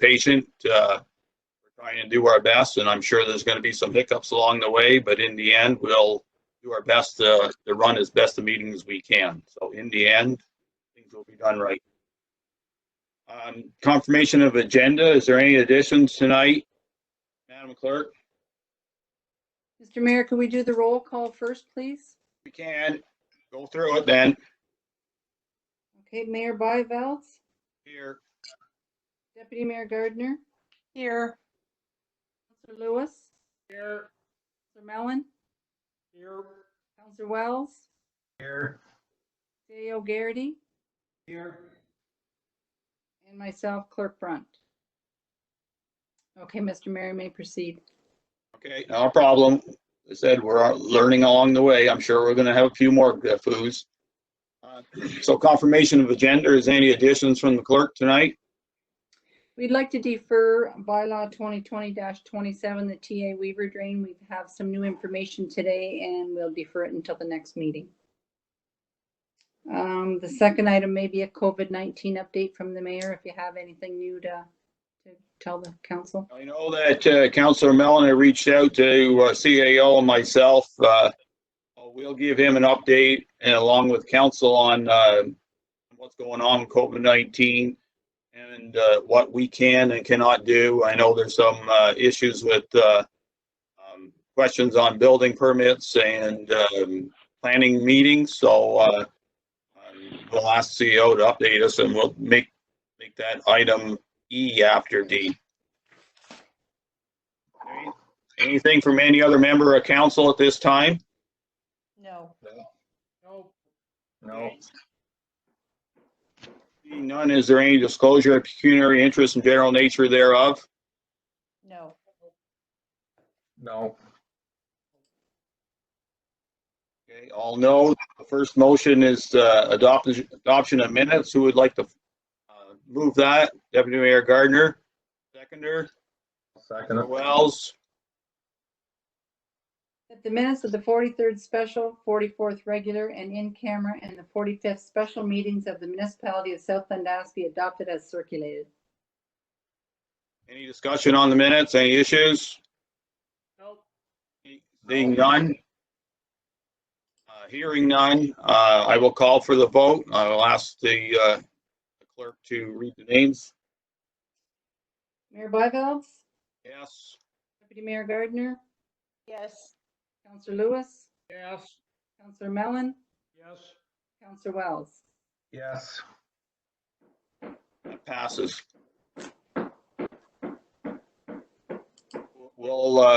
patient. We're trying to do our best, and I'm sure there's going to be some hiccups along the way, but in the end, we'll do our best to run as best a meeting as we can. So in the end, things will be done right. Confirmation of agenda. Is there any additions tonight, Madam Clerk? Mr. Mayor, can we do the roll call first, please? We can go through it then. Okay, Mayor Byvelds. Here. Deputy Mayor Gardner. Here. Councillor Lewis. Here. Councillor Mellon. Here. Councillor Wells. Here. CEO Garrity. Here. And myself, Clerk Brunt. Okay, Mr. Mayor, you may proceed. Okay, no problem. As I said, we're learning along the way. I'm sure we're going to have a few more foods. So confirmation of agenda. Is any additions from the clerk tonight? We'd like to defer bylaw 2020-27, the TA Weaver drain. We have some new information today and we'll defer it until the next meeting. The second item may be a COVID-19 update from the mayor, if you have anything new to tell the council. I know that Councillor Mellon had reached out to CAO and myself. We'll give him an update and along with council on what's going on with COVID-19 and what we can and cannot do. I know there's some issues with questions on building permits and planning meetings. So we'll ask CEO to update us and we'll make that item E after D. Okay. Anything from any other member of council at this time? No. No. No. Seeing none, is there any disclosure of pecuniary interest and general nature thereof? No. No. Okay, all no. The first motion is adoption of minutes. Who would like to move that? Deputy Mayor Gardner. Seconder. Second. Wells. That the minutes of the 43rd special, 44th regular, and in camera, and the 45th special meetings of the municipality of South Dundas be adopted as circulated. Any discussion on the minutes? Any issues? Nope. Seeing none. Hearing none, I will call for the vote. I will ask the clerk to read the names. Mayor Byvelds. Yes. Deputy Mayor Gardner. Yes. Councillor Lewis. Yes. Councillor Mellon. Yes. Councillor Wells. Yes. That passes.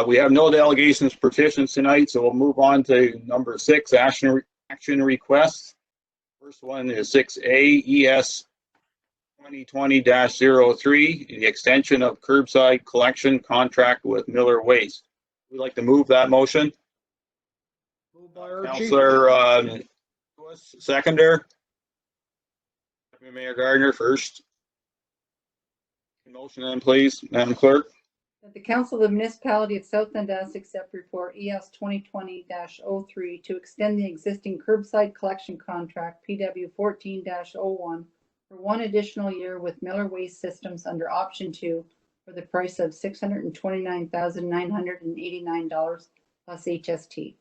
We have no delegations petitions tonight, so we'll move on to number 6, action requests. First one is 6A ES 2020-03, the extension of curbside collection contract with Miller Waste. We'd like to move that motion. Councillor Lewis, seconder. Mayor Gardner first. Motion then, please, Madam Clerk. That the Council of the Municipality of South Dundas accept report ES 2020-03 to extend the existing curbside collection contract PW 14-01 for one additional year with Miller Waste Systems under option 2 for the price of $629,989 plus HST.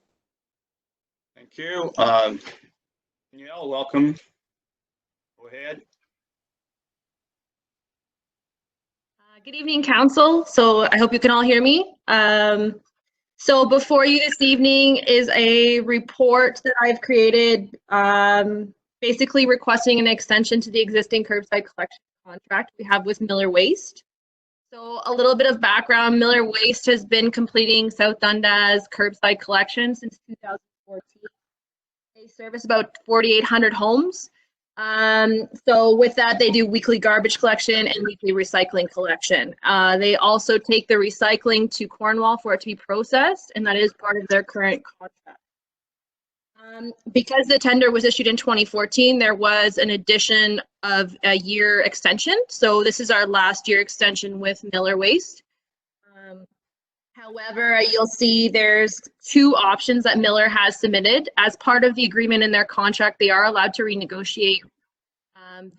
Thank you. Danielle, welcome. Go ahead. Good evening, Council. So I hope you can all hear me. So before you this evening is a report that I've created, basically requesting an extension to the existing curbside collection contract we have with Miller Waste. So a little bit of background, Miller Waste has been completing South Dundas curbside collection since 2014. They service about 4,800 homes. So with that, they do weekly garbage collection and weekly recycling collection. They also take the recycling to Cornwall for it to be processed, and that is part of their current contract. Because the tender was issued in 2014, there was an addition of a year extension. So this is our last year extension with Miller Waste. However, you'll see there's 2 options that Miller has submitted. As part of the agreement in their contract, they are allowed to renegotiate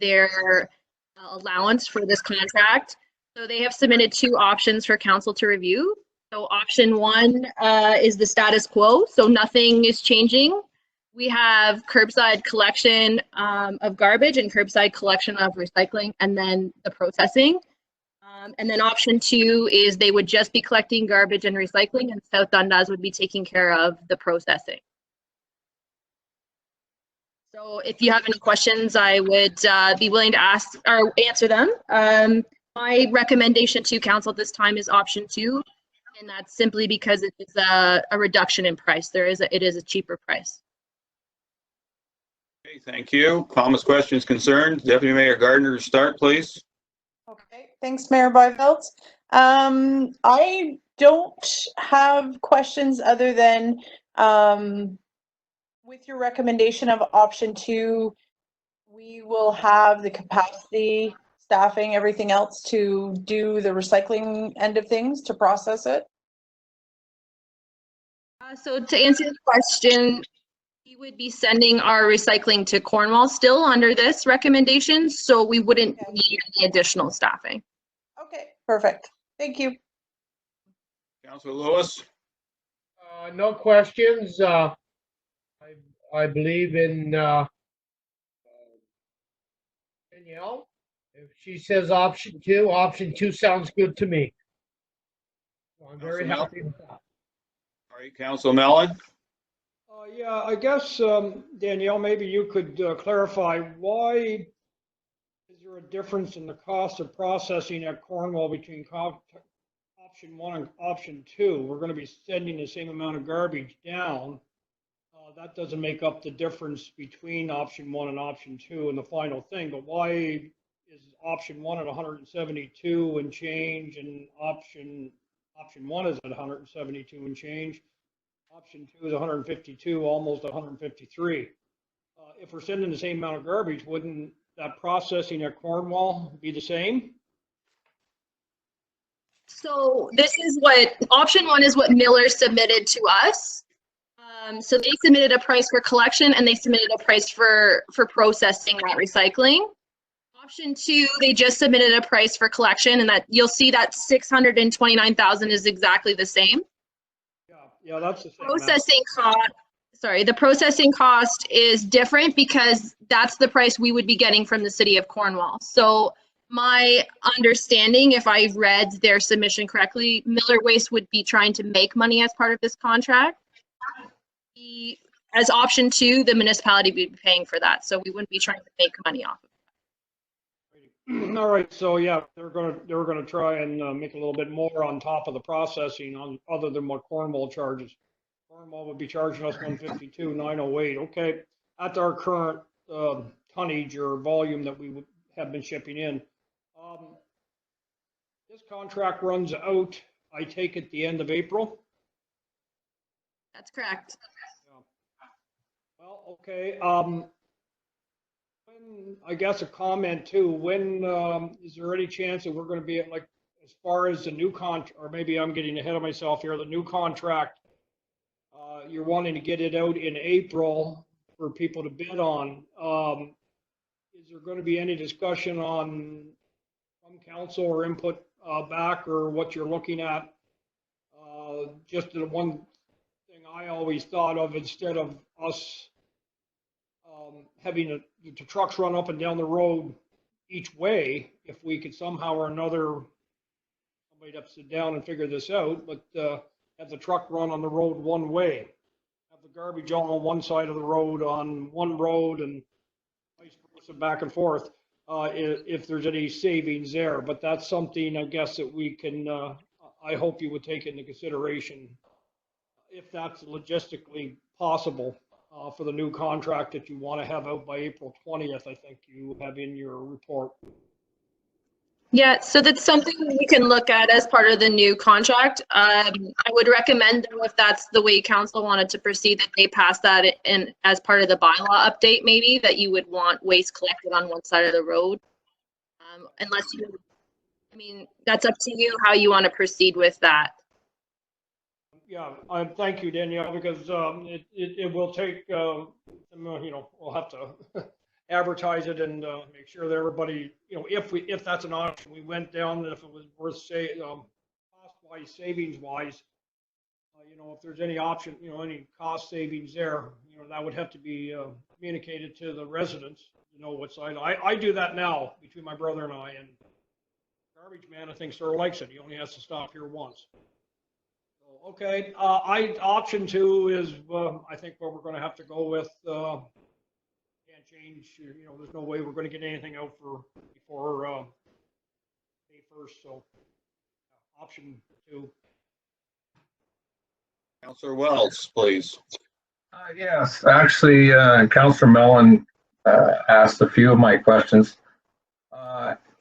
their allowance for this contract. So they have submitted 2 options for council to review. So option 1 is the status quo, so nothing is changing. We have curbside collection of garbage and curbside collection of recycling, and then the processing. And then option 2 is they would just be collecting garbage and recycling, and South Dundas would be taking care of the processing. So if you have any questions, I would be willing to ask or answer them. My recommendation to council at this time is option 2, and that's simply because it is a reduction in price. It is a cheaper price. Okay, thank you. Comments, questions, concerns? Deputy Mayor Gardner, start, please. Okay, thanks, Mayor Byveld. I don't have questions other than, with your recommendation of option 2, we will have the capacity, staffing, everything else to do the recycling end of things, to process it. So to answer the question, we would be sending our recycling to Cornwall still under this recommendation, so we wouldn't Okay. need any additional staffing. Okay, perfect. Thank you. Councilor Lewis? No questions. I believe in Danielle. If she says option 2 sounds good to me. I'm very Councilor happy with that. All right, Councilor Mellon? Yeah, I guess, Danielle, maybe you could clarify why is there a difference in the cost of processing at Cornwall between option 1 and option 2? We're going to be sending the same amount of garbage down. That doesn't make up the difference between option 1 and option 2 and the final thing, but why is option 1 at 172 and change, and option 1 is at 172 and change? Option 2 is 152, almost 153. If we're sending the same amount of garbage, wouldn't that processing at Cornwall be the same? So this is what, option 1 is what Miller submitted to us. So they submitted a price for collection and they submitted a price for processing that recycling. Option 2, they just submitted a price for collection, and that you'll see that 629,000 is exactly the same. Yeah, that's the same. Processing cost, sorry, the processing cost is different because that's the price we would be getting from the city of Cornwall. So my understanding, if I read their submission correctly, Miller Waste would be trying to make money as part of this contract. As option 2, the municipality would be paying for that, so we wouldn't be trying to make money off of it. All right, so yeah, they're gonna try and make a little bit more on top of the processing on other than what Cornwall charges. Cornwall would be charging us 152,908. Okay, at our current tonnage or volume that we would have been shipping in. This contract runs out, I take it, the end of April. That's correct. Well, okay. When, I guess a comment too, when is there any chance that we're going to be at, like, as far as the new contract, or maybe I'm getting ahead of myself here, the new contract, you're wanting to get it out in April for people to bid on. Is there going to be any discussion on from council or input back, or what you're looking at? Just the one thing I always thought of, instead of us having the trucks run up and down the road each way, if we could somehow or another, somebody'd have to sit down and figure this out, but have the truck run on the road one way, have the garbage all on one side of the road on one road, and vice versa, back and forth, if there's any savings there. But that's something, I guess, that we can, I hope you would take into consideration, if that's logistically possible, for the new contract that you want to have out by April 20th, I think you have in your report. Yeah, so that's something we can look at as part of the new contract. I would recommend, though, if that's the way council wanted to proceed, that they pass that in as part of the bylaw update, maybe, that you would want waste collected on one side of the road. Unless you, I mean, that's up to you how you want to proceed with that. Yeah, thank you, Danielle, because it will take, you know, we'll have to advertise it and make sure that everybody, if that's an option, we went down, if it was worth cost-wise, savings-wise, if there's any option, any cost savings there, that would have to be communicated to the residents, what side. I do that now between my brother and I, and garbage man, I think, sort of likes it. He only has to stop here once. So, okay, option 2 is, I think, what we're going to have to go with. Can't change, there's no way we're going to get anything out before May 1st. So, option 2. Councillor Wells, please. Yes, actually, Councillor Mellon asked a few of my questions.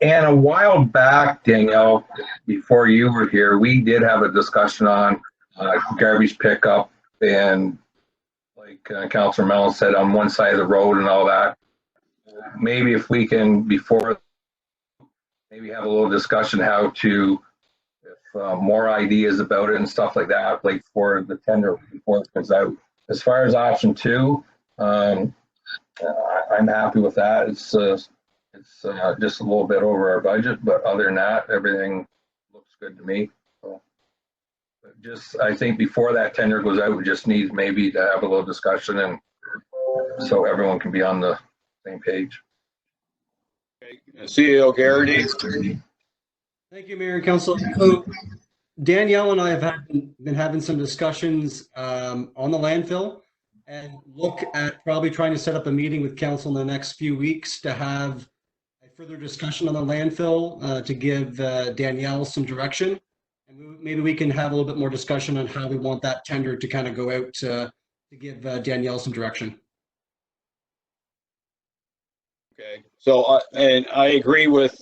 And a while back, Danielle, before you were here, we did have a discussion on garbage pickup and, like Councillor Mellon said, on one side of the road and all that. Maybe if we can, maybe have a little discussion how to, more ideas about it and stuff like that, like for the tender before it goes out. As far as option 2, I'm happy with that. It's just a little bit over our budget, but other than that, everything looks good to me. So, I think before that tender goes out, we just need maybe to have a little discussion, and so everyone can be on the same page. Okay. CEO Garrity. Thank you, Mayor and Council. So Danielle and I have been having some discussions on the landfill, and look at probably trying to set up a meeting with council in the next few weeks to have a further discussion on the landfill to give Danielle some direction. And maybe we can have a little bit more discussion on how we want that tender to kind of go out to give Danielle some direction. Okay, so and I agree with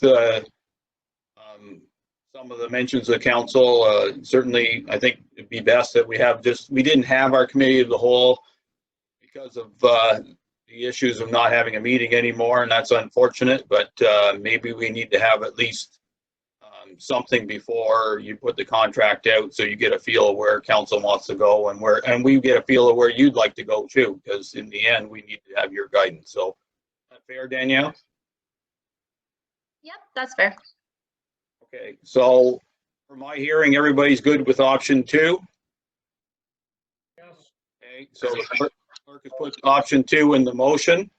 some of the mentions of council. Certainly, I think it'd be best that we didn't have our committee of the whole because of the issues of not having a meeting anymore, and that's unfortunate. But maybe we need to have at least something before you put the contract out, so you get a feel of where council wants to go and we get a feel of where you'd like to go too. Because in the end, we need to have your guidance. So, is that fair, Danielle? Yep, that's fair. Okay, so for my hearing, everybody's good with option 2? Yes. Okay, so the clerk has put option 2 in the motion.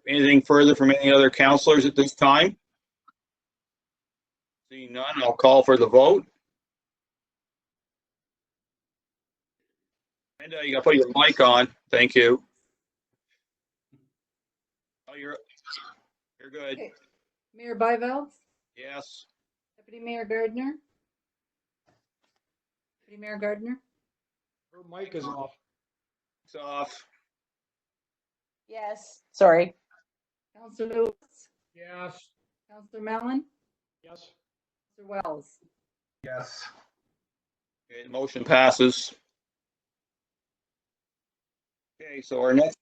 Anything further from any other councillors at this time? Seeing none, I'll call for the vote. And you gotta put your mic on. Thank you. Oh, you're good. Okay. Mayor Byveld? Yes. Deputy Mayor Gardner? Deputy Mayor Gardner? Her mic is off. It's off. Yes, sorry. Councillor Lewis? Yes. Councillor Mellon? Yes. Councillor Wells? Yes. Okay, the motion passes. Okay, so our next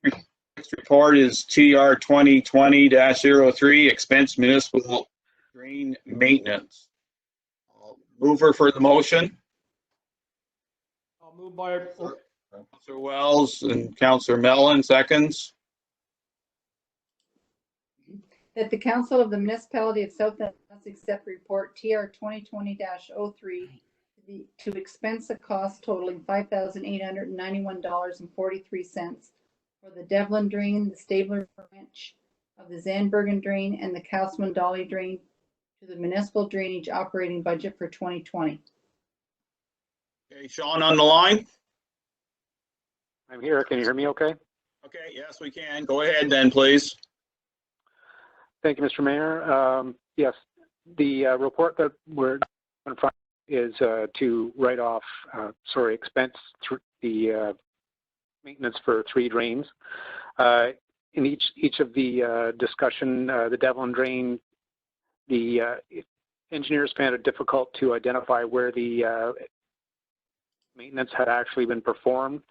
report is TR 2020-03, expense municipal drain maintenance. Mover for the motion. I'll move by. Councillor Wells and Councillor Mellon, seconds. That the Council of the Municipality of South Dundas accept report TR 2020-03 to expense a cost totaling $5,891.43 for the Devlin drain, the Stabler branch of the Zandbergen drain, and the Councilman Dolly drain to the municipal drainage operating budget for 2020. Okay, Sean on the line. I'm here. Can you hear me okay? Okay, yes, we can. Go ahead then, please. Thank you, Mr. Mayor. Yes, the report that we're in front is to write off, expense the maintenance for 3 drains. In each of the discussion, the Devlin drain, the engineers found it difficult to identify where the maintenance had actually been performed.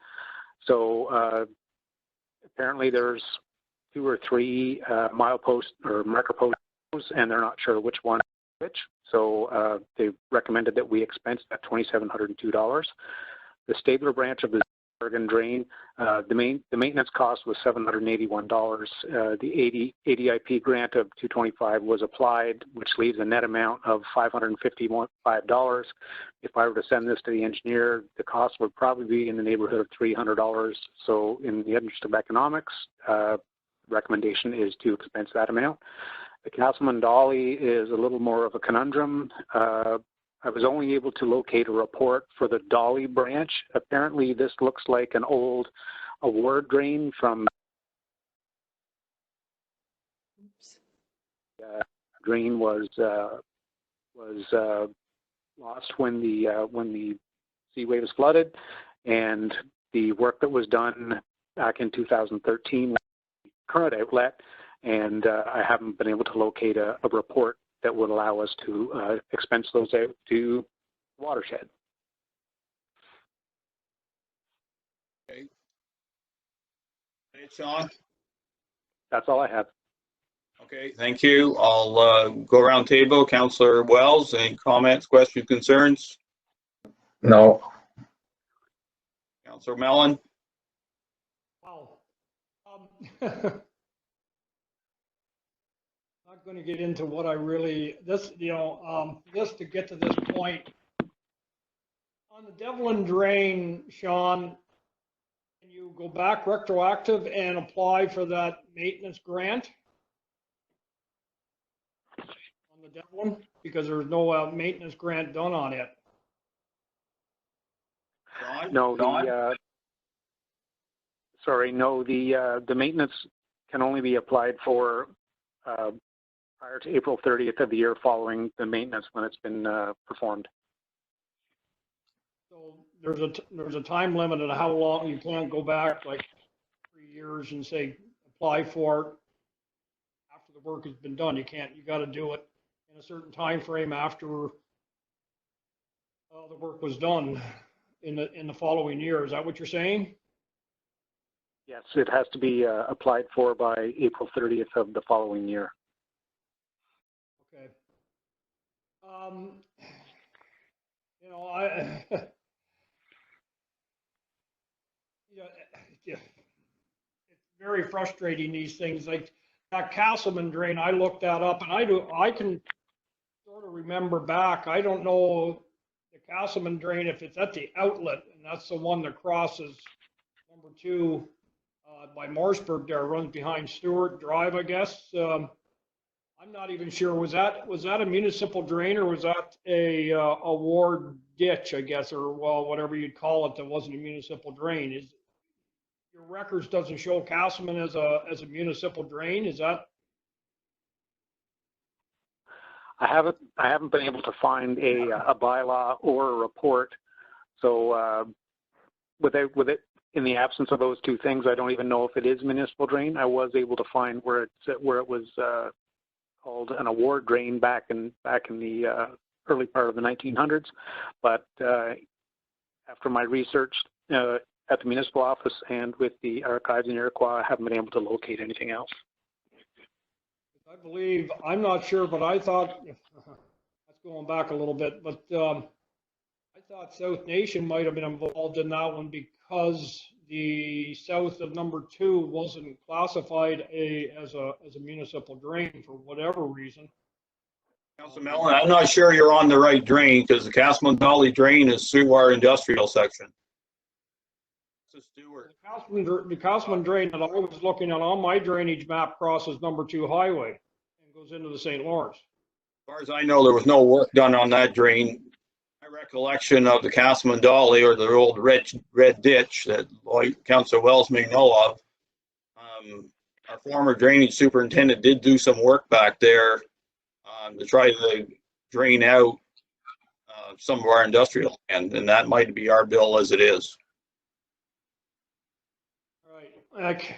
So apparently there's 2 or 3 milepost or marker posts, and they're not sure which one is which. So they recommended that we expense that $2,702. The Stabler branch of the Oregon drain. The maintenance cost was $781. The ADIP grant of $225 was applied, which leaves a net amount of $555. If I were to send this to the engineer, the cost would probably be in the neighborhood of $300. So in the interest of economics, recommendation is to expense that amount. The Castleman Dolly is a little more of a conundrum. I was only able to locate a report for the Dolly branch. Apparently this looks like an old award drain from drain was lost when the sea waves flooded, and the work that was done back in 2013 current outlet, and I haven't been able to locate a report that would allow us to expense those out to watershed. Okay. Hey, Sean? That's all I have. Okay, thank you. I'll go around table. Councillor Wells, any comments, questions, concerns? No. Councillor Mellon? Wow. Not going to get into what I really, just to get to this point. On the Devlin drain, Sean, can you go back retroactive and apply for that maintenance grant? On the Devlin? Because there's no maintenance grant done on it. Don? No, Don? the maintenance can only be applied for prior to April 30th of the year following the maintenance when it's been performed. So there's a time limit on how long you can't go back, like 3 years, and say apply for it after the work has been done. You got to do it in a certain time frame after the work was done in the following year. Is that what you're saying? Yes, it has to be applied for by April 30th of the following year. Okay. I it's very frustrating, these things. Like that Castleman drain, I looked that up, and I can sort of remember back. I don't know the Castleman drain, if it's at the outlet, and that's the one that crosses number 2 by Morseburg there, runs behind Stewart Drive, I guess. I'm not even sure. Was that a municipal drain, or was that a ward ditch, I guess, or well, whatever you'd call it, that wasn't a municipal drain? Is your records doesn't show Castleman as a municipal drain? Is that? I haven't been able to find a bylaw or a report. So with it in the absence of those two things, I don't even know if it is municipal drain. I was able to find where it was called an award drain back in the early part of the 1900s, but after my research at the municipal office and with the archives in Iroquois, I haven't been able to locate anything else. I believe, I'm not sure, but I thought, that's going back a little bit, but I thought South Nation might have been involved in that one because the south of number 2 wasn't classified as a municipal drain for whatever reason. Councillor Mellon, I'm not sure you're on the right drain, because the Castleman Dolly drain is through our industrial section. This is Stewart. The Castleman drain that I was looking at on my drainage map crosses number 2 highway and goes into the St. Lawrence. As far as I know, there was no work done on that drain. My recollection of the Castleman Dolly, or the old red ditch that Councillor Wells may know of, our former drainage superintendent did do some work back there to try to drain out some of our industrial land, and that might be our bill as it is. Right.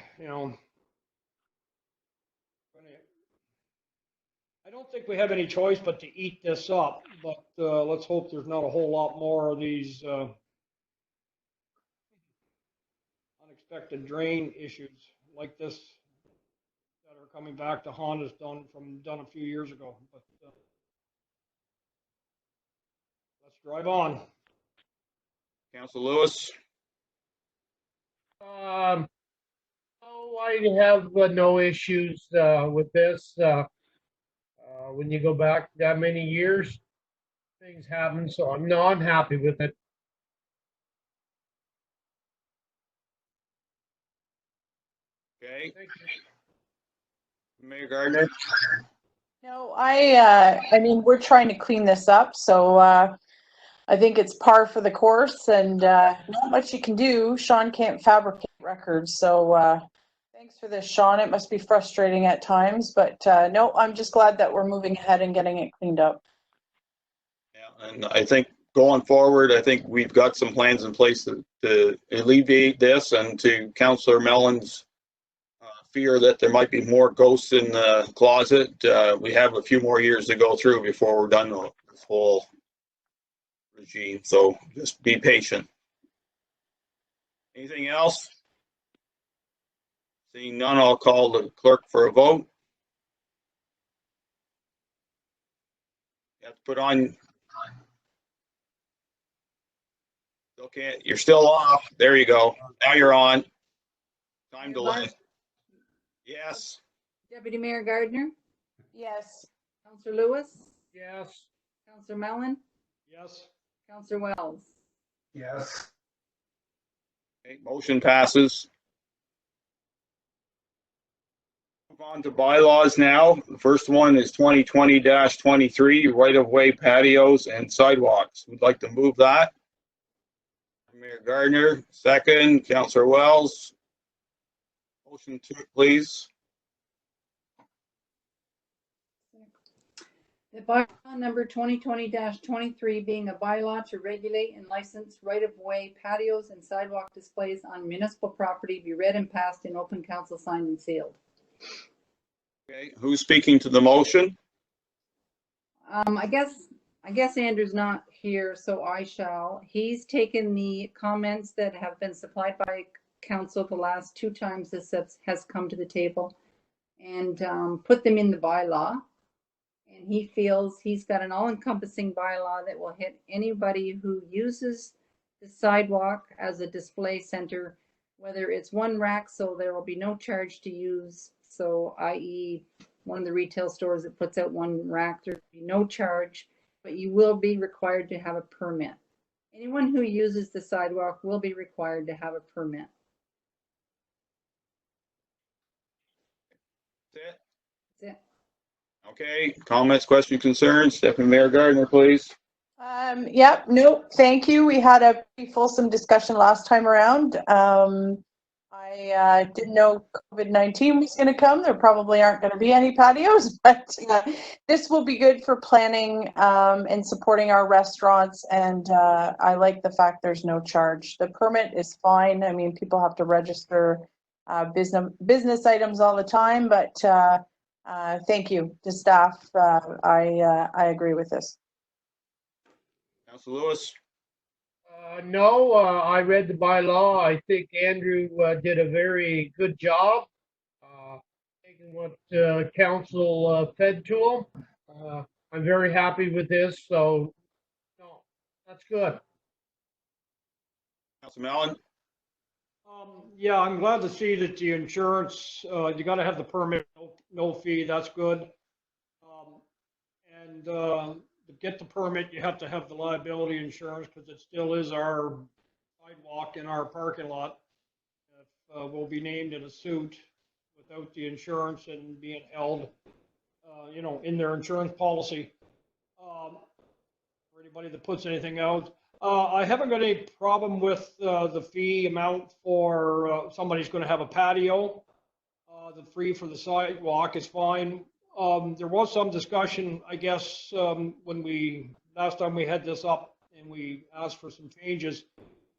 I don't think we have any choice but to eat this up, but let's hope there's not a whole lot more of these unexpected drain issues like this that are coming back to haunt us done a few years ago. But let's drive on. Councillor Lewis? Oh, I have no issues with this. When you go back that many years, things happen. So I'm happy with it. Okay, Thank you. Mayor Gardner? No, I mean, we're trying to clean this up, so I think it's par for the course, and not much you can do. Sean can't fabricate records, so thanks for this, Sean. It must be frustrating at times, but no, I'm just glad that we're moving ahead and getting it cleaned up. Yeah, and I think going forward, I think we've got some plans in place to alleviate this, and to Councillor Mellon's fear that there might be more ghosts in the closet. We have a few more years to go through before we're done with this whole regime. So just be patient. Anything else? Seeing none, I'll call the clerk for a vote. You have to put on. Okay, you're still off. There you go. Now you're on. Time delay. Yes. Deputy Mayor Gardner, Yes. Councillor Lewis, Yes. Councillor Mellon, Yes. Councillor Wells. Yes. Okay, motion passes. Move on to bylaws now. The first one is 2020-23, right-of-way patios and sidewalks. We'd like to move that. Mayor Gardner, second. Councillor Wells. Motion to, please. The bylaw number 2020-23 being a bylaw to regulate and license right-of-way patios and sidewalk displays on municipal property be read and passed in open council, signed and sealed. Okay, who's speaking to the motion? I guess Andrew's not here, so I shall. He's taken the comments that have been supplied by council the last two times this has come to the table and put them in the bylaw. And he feels he's got an all-encompassing bylaw that will hit anybody who uses the sidewalk as a display center, whether it's one rack, so there will be no charge to use. So i.e. one of the retail stores that puts out one rack, there will be no charge, but you will be required to have a permit. Anyone who uses the sidewalk will be required to have a permit. That's it. That's it. Okay, comments, questions, concerns? Deputy Mayor Gardner, please. Yep, no, thank you. We had a pretty fulsome discussion last time around. I didn't know COVID-19 was going to come. There probably aren't going to be any patios, but this will be good for planning and supporting our restaurants. And I like the fact there's no charge. The permit is fine. I mean, people have to register business items all the time, but thank you to staff. I agree with this. Councillor Lewis. No, I read the bylaw. I think Andrew did a very good job taking what council fed to him. I'm very happy with this, so no, that's good. Councillor Mellon. Yeah, I'm glad to see that the insurance, you got to have the permit, no fee. That's good. And to get the permit, you have to have the liability insurance because it still is our sidewalk in our parking lot. We'll be named in a suit without the insurance and being held, in their insurance policy. For anybody that puts anything out. I haven't got any problem with the fee amount for somebody's going to have a patio. The fee for the sidewalk is fine. There was some discussion, I guess, when last time we had this up and we asked for some changes.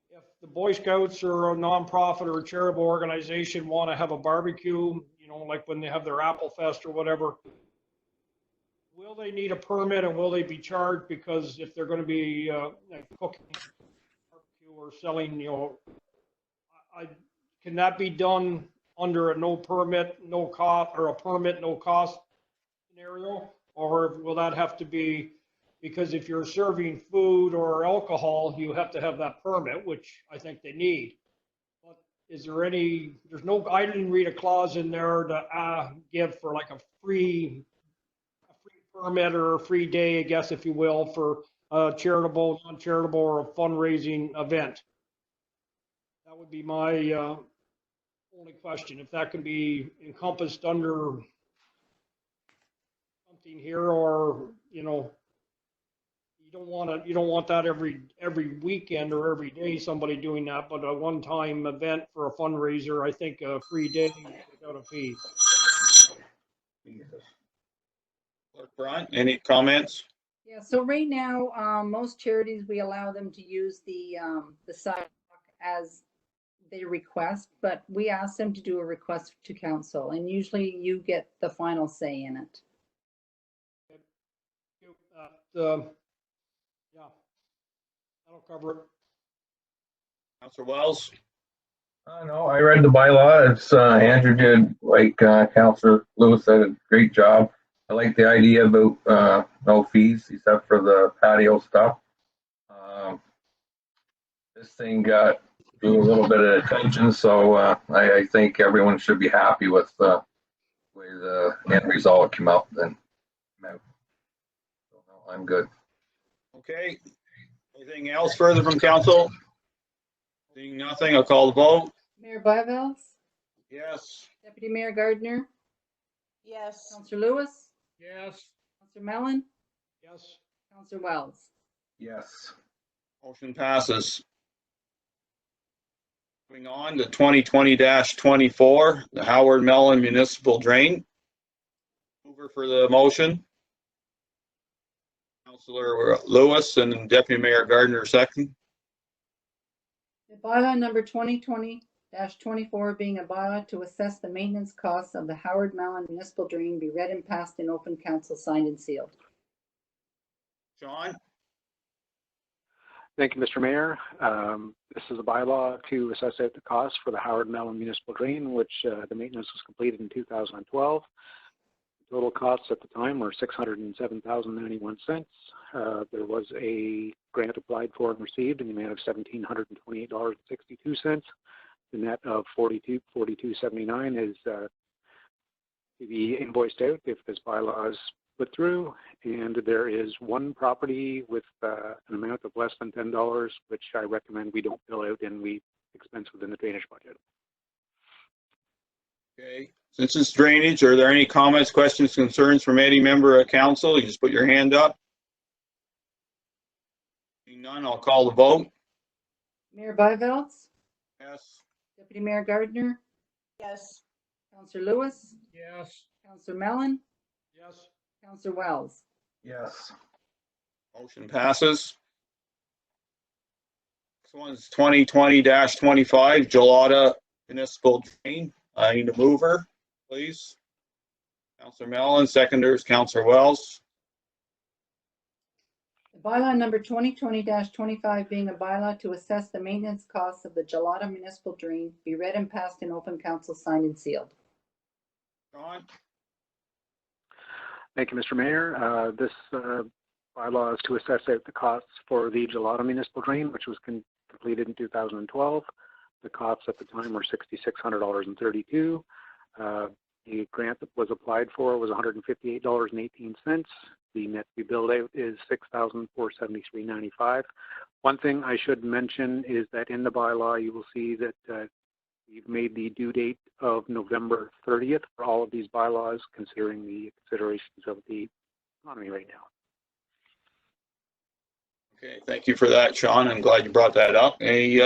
If the Boy Scouts or a nonprofit or a charitable organization want to have a barbecue, like when they have their Apple Fest or whatever, will they need a permit and will they be charged? Because if they're going to be cooking barbecue or selling, can that be done under a no permit, no cost, or a permit, no cost scenario? Or will that have to be, because if you're serving food or alcohol, you have to have that permit, which I think they need. But is there any, there's no, I didn't read a clause in there to give for like a free permit or a free day, I guess, if you will, for a charitable, non-charitable, or a fundraising event. That would be my only question, if that can be encompassed under something here, or, you know, you don't want that every weekend or every day somebody doing that, but a one-time event for a fundraiser, I think a free day without a fee. Clerk Brunt, any comments? Yeah, so right now, most charities, we allow them to use the sidewalk as they request, but we ask them to do a request to council, and usually you get the final say in it. Yeah, that'll cover it. Councillor Wells? No, I read the bylaw. It's Andrew did, like Councillor Lewis said, a great job. I like the idea about no fees except for the patio stuff. This thing drew a little bit of attention, so I think everyone should be happy with the way the end result came out. Then so, no, I'm good. Okay. Anything else further from council? Seeing nothing, I'll call the vote. Mayor Byveld? Yes. Deputy Mayor Gardner? Yes. Councillor Lewis? Yes. Councillor Mellon? Yes. Councillor Wells? Yes. Motion passes. Moving on to 2020-24, the Howard Mellon Municipal Drain. Mover for the motion. Councillor Lewis and Deputy Mayor Gardner second. The bylaw number 2020-24 being a bylaw to assess the maintenance costs of the Howard Mellon Municipal Drain be read and passed in open council, signed and sealed. John? Thank you, Mr. Mayor. This is a bylaw to assess out the costs for the Howard Mellon Municipal Drain, which the maintenance was completed in 2012. Total costs at the time were $607,091. There was a grant applied for and received in the amount of $1,728.62. The net of $42.79 is to be invoiced out if this bylaw is put through. And there is one property with an amount of less than $10, which I recommend we don't bill out and we expense within the drainage budget. Okay. Since it's drainage, are there any comments, questions, concerns from any member of council? You just put your hand up. Seeing none, I'll call the vote. Mayor Byveld? Yes. Deputy Mayor Gardner? Yes. Councillor Lewis? Yes. Councillor Mellon? Yes. Councillor Wells? Yes. Motion passes. This one's 2020-25, Gelada Municipal Drain. I need a mover, please. Councillor Mellon, seconders, Councillor Wells. The bylaw number 2020-25 being a bylaw to assess the maintenance costs of the Gelada Municipal Drain be read and passed in open council, signed and sealed. John? Thank you, Mr. Mayor. This bylaw is to assess out the costs for the Gelada Municipal Drain, which was completed in 2012. The costs at the time were $6,600.32. The grant that was applied for was $158.18. The net to be billed out is $6,473.95. One thing I should mention is that in the bylaw, you will see that we've made the due date of November 30th for all of these bylaws, considering the considerations of the economy right now. Okay, thank you for that, Sean. I'm glad you brought that up. Any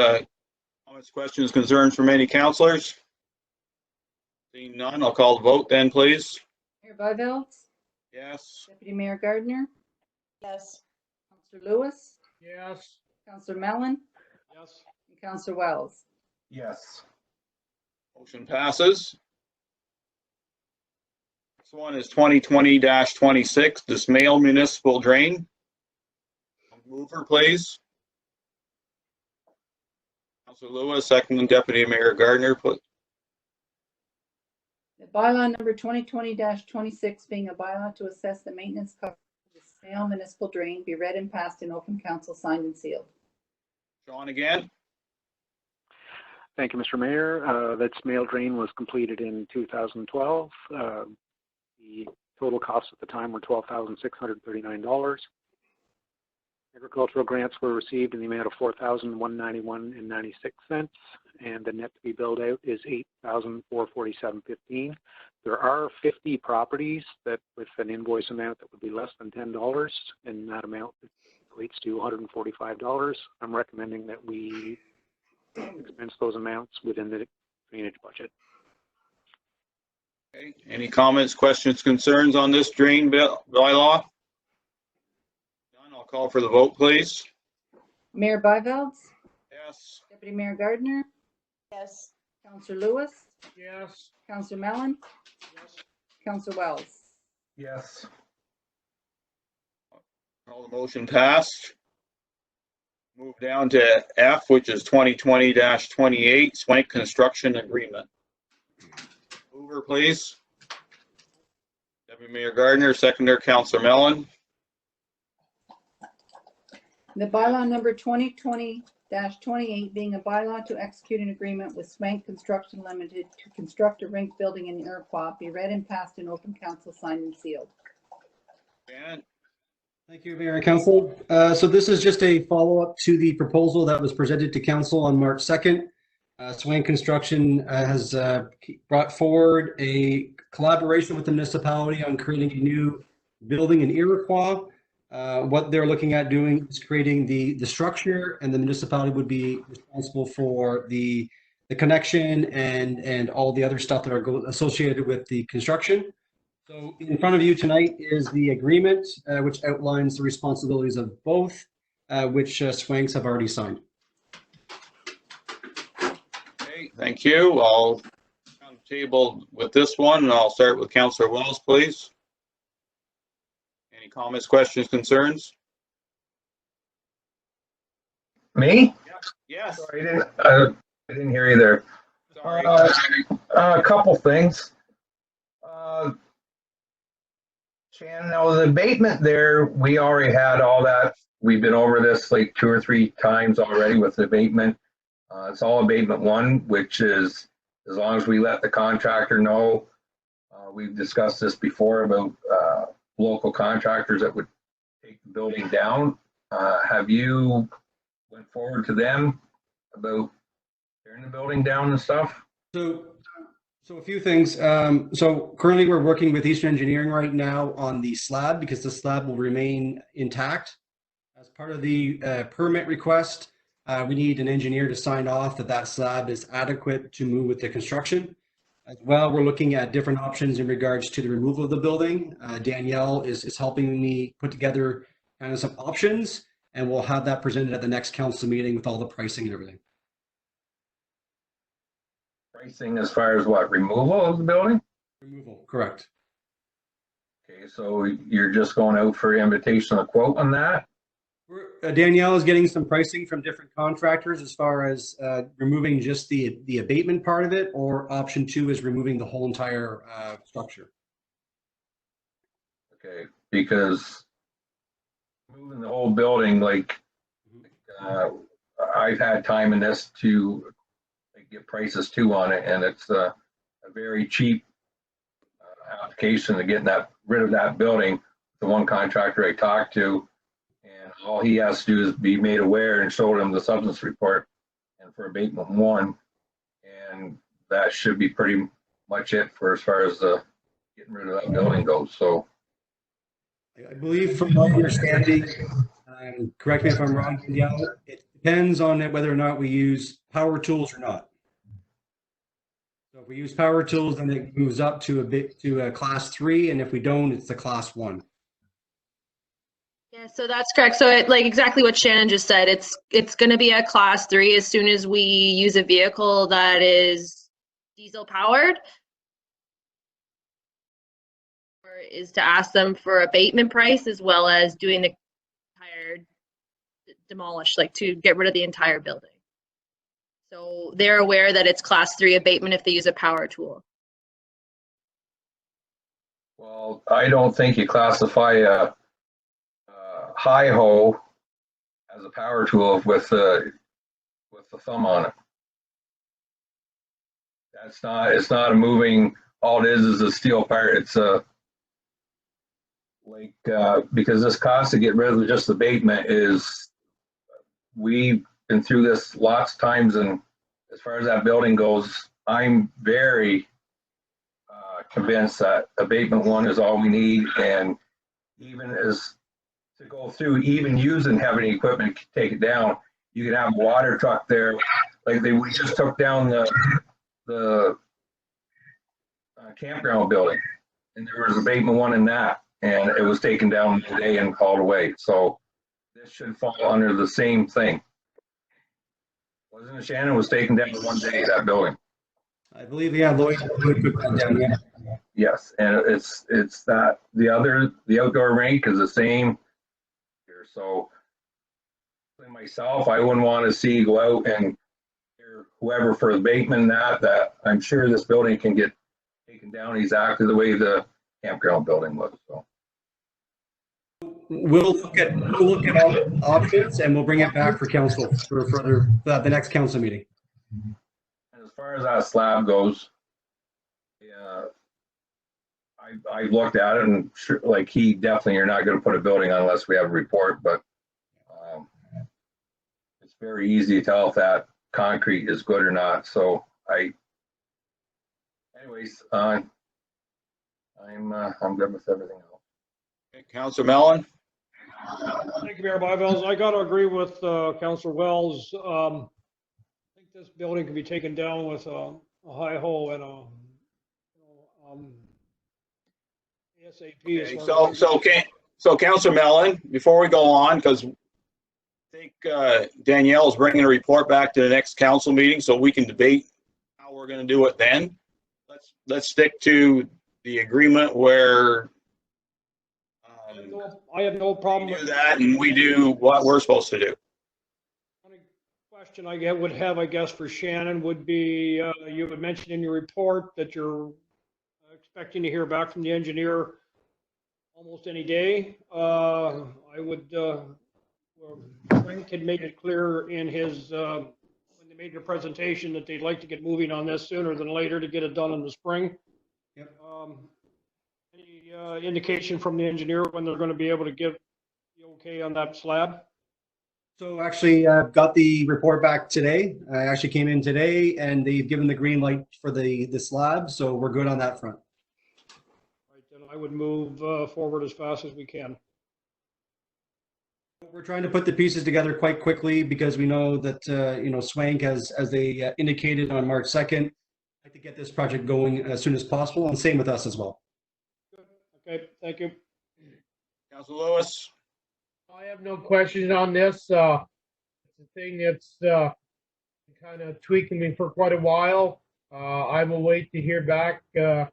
comments, questions, concerns from any councillors? Seeing none, I'll call the vote then, please. Mayor Byveld? Yes. Deputy Mayor Gardner? Yes. Councillor Lewis? Yes. Councillor Mellon? Yes. And Councillor Wells? Yes. Motion passes. This one is 2020-26, Dismail Municipal Drain. Mover, please. Councillor Lewis, second, and Deputy Mayor Gardner, put. The bylaw number 2020-26 being a bylaw to assess the maintenance cost of the Dismail Municipal Drain be read and passed in open council, signed and sealed. Sean again. Thank you, Mr. Mayor. That smale drain was completed in 2012. The total costs at the time were $12,639. Agricultural grants were received in the amount of $4,191.96, and the net to be billed out is $8,447.15. There are 50 properties that, with an invoice amount that would be less than $10, and that amount equates to $145. I'm recommending that we expense those amounts within the drainage budget. Okay. Any comments, questions, concerns on this drain bylaw? None. I'll call for the vote, please. Mayor Byvelds, Yes. Deputy Mayor Gardner, Yes. Councillor Lewis, Yes. Councillor Mellon, Councillor Wells. Yes. All the motion passed. Move down to F, which is 2020-28, Swank Construction Agreement. Mover, please. Deputy Mayor Gardner, seconder, Councillor Mellon. The bylaw number 2020-28 being a bylaw to execute an agreement with Swank Construction Limited to construct a rink building in Iroquois be read and passed in open council, signed and sealed. Dan? Thank you, Mayor and Council. So this is just a follow-up to the proposal that was presented to Council on March 2nd. Swank Construction has brought forward a collaboration with the municipality on creating a new building in Iroquois. What they're looking at doing is creating the structure, and the municipality would be responsible for the connection and all the other stuff that are associated with the construction. So in front of you tonight is the agreement, which outlines the responsibilities of both, which Swanks have already signed. Okay, thank you. I'll on the table with this one, and I'll start with Councillor Wells, please. Any comments, questions, concerns? Me? Yes. Sorry, I didn't hear you there. Sorry. A couple things. Shannon, now the abatement there, we already had all that. We've been over this like 2 or 3 times already with the abatement. It's all abatement 1, which is as long as we let the contractor know. We've discussed this before about local contractors that would take the building down. Have you went forward to them about tearing the building down and stuff? So a few things. So currently we're working with Eastern Engineering right now on the slab, because the slab will remain intact. As part of the permit request, we need an engineer to sign off that that slab is adequate to move with the construction. As well, we're looking at different options in regards to the removal of the building. Danielle is helping me put together kind of some options, and we'll have that presented at the next council meeting with all the pricing and everything. Pricing as far as what, removal of the building? Removal, correct. Okay, so you're just going out for invitation, a quote on that? Danielle is getting some pricing from different contractors as far as removing just the abatement part of it, or option 2 is removing the whole entire structure. Okay, because moving the whole building, like I've had time in this to get prices too on it, and it's a very cheap application to get rid of that building. The one contractor I talked to, and all he has to do is be made aware and show them the substance report, and for abatement 1, and that should be pretty much it for as far as getting rid of that building goes. So I believe, from my understanding, correct me if I'm wrong, Danielle, it depends on whether or not we use power tools or not. So if we use power tools, then it moves up to a class 3, and if we don't, it's a class 1. Yeah, so that's correct. So like exactly what Shannon just said, it's going to be a class 3 as soon as we use a vehicle that is diesel powered. Or is to ask them for abatement price, as well as doing the entire demolish, like to get rid of the entire building. So they're aware that it's class 3 abatement if they use a power tool. well, I don't think you classify a hi-ho as a power tool with the thumb on it. It's not a moving, all it is a steel part. It's a, like, because this cost to get rid of just the abatement is, we've been through this lots of times, and as far as that building goes, I'm very convinced that abatement 1 is all we need, and even as to go through, even using heavy equipment, take it down, you can have a water truck there, like we just took down the campground building, and there was abatement 1 in that, and it was taken down today and hauled away. So this should fall under the same thing. Wasn't it, Shannon? Was taken down in 1 day, that building. I believe, yeah, Lloyd took that down, yeah. Yes, and it's that the outdoor rink is the same here. So myself, I wouldn't want to see go out and whoever for abatement that I'm sure this building can get taken down exactly the way the campground building was. So We'll look at all options, and we'll bring it back for council for further the next council meeting. and as far as that slab goes, yeah, I looked at it, and sure, like, he definitely, you're not going to put a building on unless we have a report, but it's very easy to tell if that concrete is good or not. So anyways, I'm good with everything else. Okay, Councilor Mellon? Thank you, Mayor Byvells. I got to agree with Councilor Wells. I think this building can be taken down with a high hole and a ASAP. Okay, so Councilor Mellon, before we go on, because I think Danielle is bringing a report back to the next council meeting, so we can debate how we're going to do it then. Let's stick to the agreement where I have no problem we do with that, and we do what we're supposed to do. Only question I would have, I guess, for Shannon would be, you had mentioned in your report that you're expecting to hear back from the engineer almost any day. I would, Frank had made it clear in his, when they made their presentation, that they'd like to get moving on this sooner than later to get it done in the spring. Yep. Any indication from the engineer when they're going to be able to give the okay on that slab? So actually, I've got the report back today. I actually came in today, and they've given the green light for the slab, so we're good on that front. Right, then I would move forward as fast as we can. We're trying to put the pieces together quite quickly because we know that Swank, as they indicated on March 2nd, like to get this project going as soon as possible, and same with us as well. Good. Okay, thank you. Councilor Lewis? I have no questions on this. It's a thing that's kind of tweaking me for quite a while. I will wait to hear back from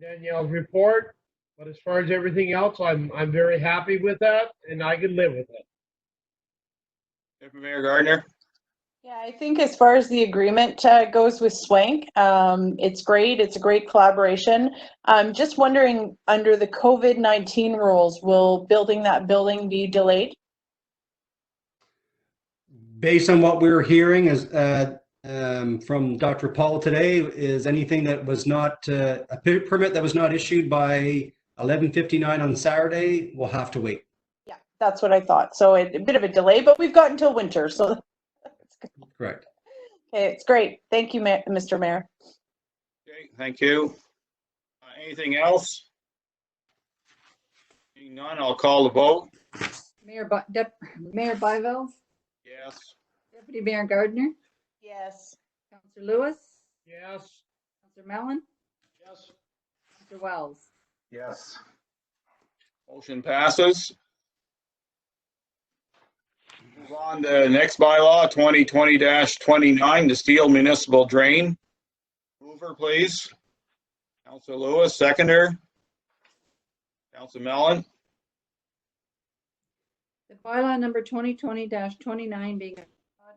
Danielle's report. But as far as everything else, I'm very happy with that, and I can live with it. Deputy Mayor Gardner? Yeah, I think as far as the agreement goes with Swank, it's great. It's a great collaboration. I'm just wondering, under the COVID-19 rules, will building that building be delayed? Based on what we're hearing is from Dr. Paul today, is anything that was not a permit that was not issued by 11:59 on Saturday will have to wait. Yeah, that's what I thought. So a bit of a delay, but we've got until winter, so that's good. Correct. Okay, it's great. Thank you, Mr. Mayor. Okay, thank you. Anything else? Seeing none, I'll call the vote. Mayor Byvells? Yes. Deputy Mayor Gardner? Yes. Councilor Lewis? Yes. Councilor Mellon? Yes. Councilor Wells? Yes. Motion passes. Move on to next bylaw, 2020-29, the steel municipal drain. Mover, please. Councilor Lewis, seconder. Councilor Mellon. The bylaw number 2020-29 being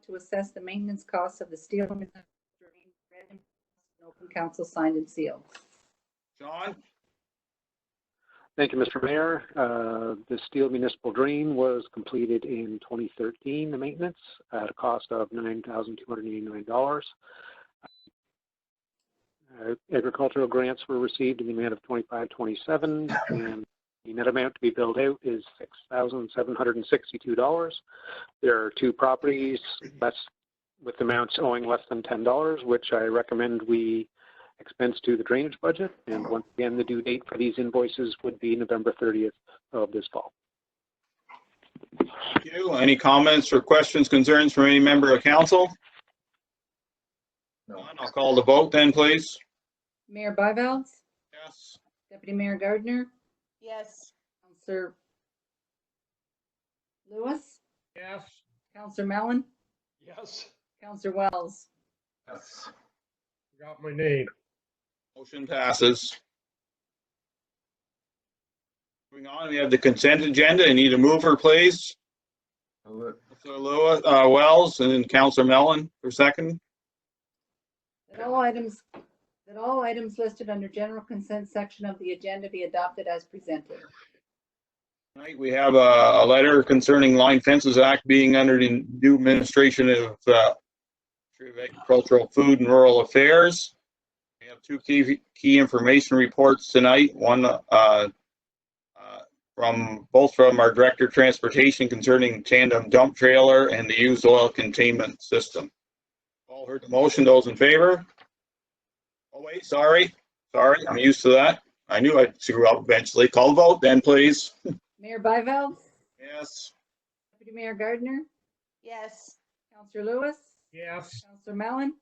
to assess the maintenance costs of the steel municipal drain, read in open council, signed and sealed. John? Thank you, Mr. Mayor. The steel municipal drain was completed in 2013, the maintenance, at a cost of $9,289. Agricultural grants were received in the amount of $25.27, and the net amount to be billed out is $6,762. There are 2 properties with amounts owing less than $10, which I recommend we expense to the drainage budget. And once again, the due date for these invoices would be November 30th of this fall. Thank you. Any comments or questions, concerns from any member of council? None. I'll call the vote then, please. Mayor Byveld? Yes. Deputy Mayor Gardner? Yes. Councillor Lewis? Yes. Councillor Mellon? Yes. Councillor Wells? Yes. Got my name. Motion passes. Moving on, we have the consent agenda. I need a mover, please. Councillor Lewis, Wells, and then Councillor Mellon for second. That all items listed under general consent section of the agenda be adopted as presented. Tonight we have a letter concerning Line Fences Act being under the new administration of Agricultural, Food, and Rural Affairs. We have 2 key information reports tonight. One from our Director of Transportation concerning tandem dump trailer and the used oil containment system. All heard the motion. Those in favor? Oh wait, sorry, I'm used to that. I knew I'd screw up eventually. Call the vote then, please. Mayor Byveld? Yes. Deputy Mayor Gardner? Yes. Councillor Lewis? Yes. Councillor Mellon?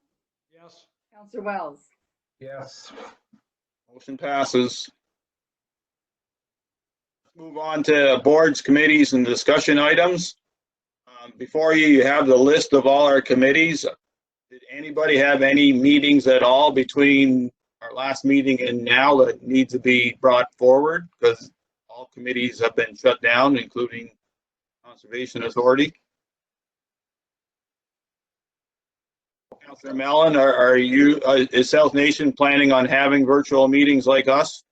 Yes. Councillor Wells? Yes. Motion passes. Let's move on to boards, committees, and discussion items. Before you have the list of all our committees. Did anybody have any meetings at all between our last meeting and now that need to be brought forward? Because all committees have been shut down, including Conservation Authority. Councillor Mellon, is South Nation planning on having virtual meetings like us?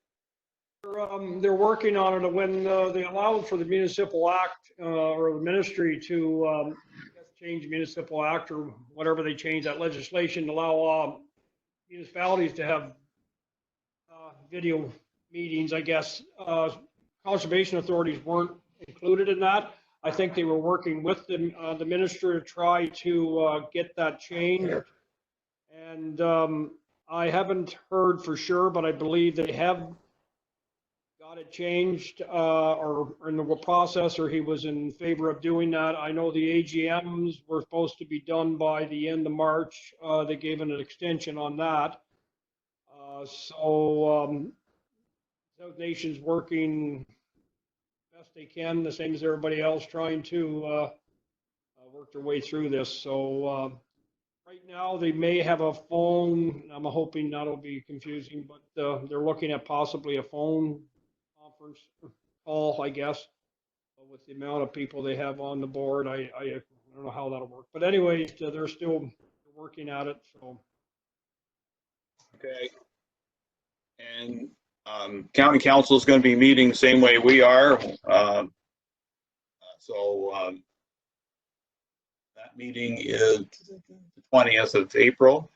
They're working on it. When they allowed for the municipal act or the ministry to change municipal act or whatever they change that legislation to allow municipalities to have video meetings, I guess. Conservation authorities weren't included in that. I think they were working with the minister to try to get that changed. And I haven't heard for sure, but I believe they have got it changed or in the process, or he was in favor of doing that. I know the AGMs were supposed to be done by the end of March. They gave an extension on that. South Nation's working best they can, the same as everybody else, trying to work their way through this. So right now they may have a phone. I'm hoping that'll be confusing, but they're looking at possibly a phone conference call, I guess, with the amount of people they have on the board. I don't know how that'll work, but anyways, they're still working at it. So okay. And county council is going to be meeting the same way we are. That meeting is the 20th of April.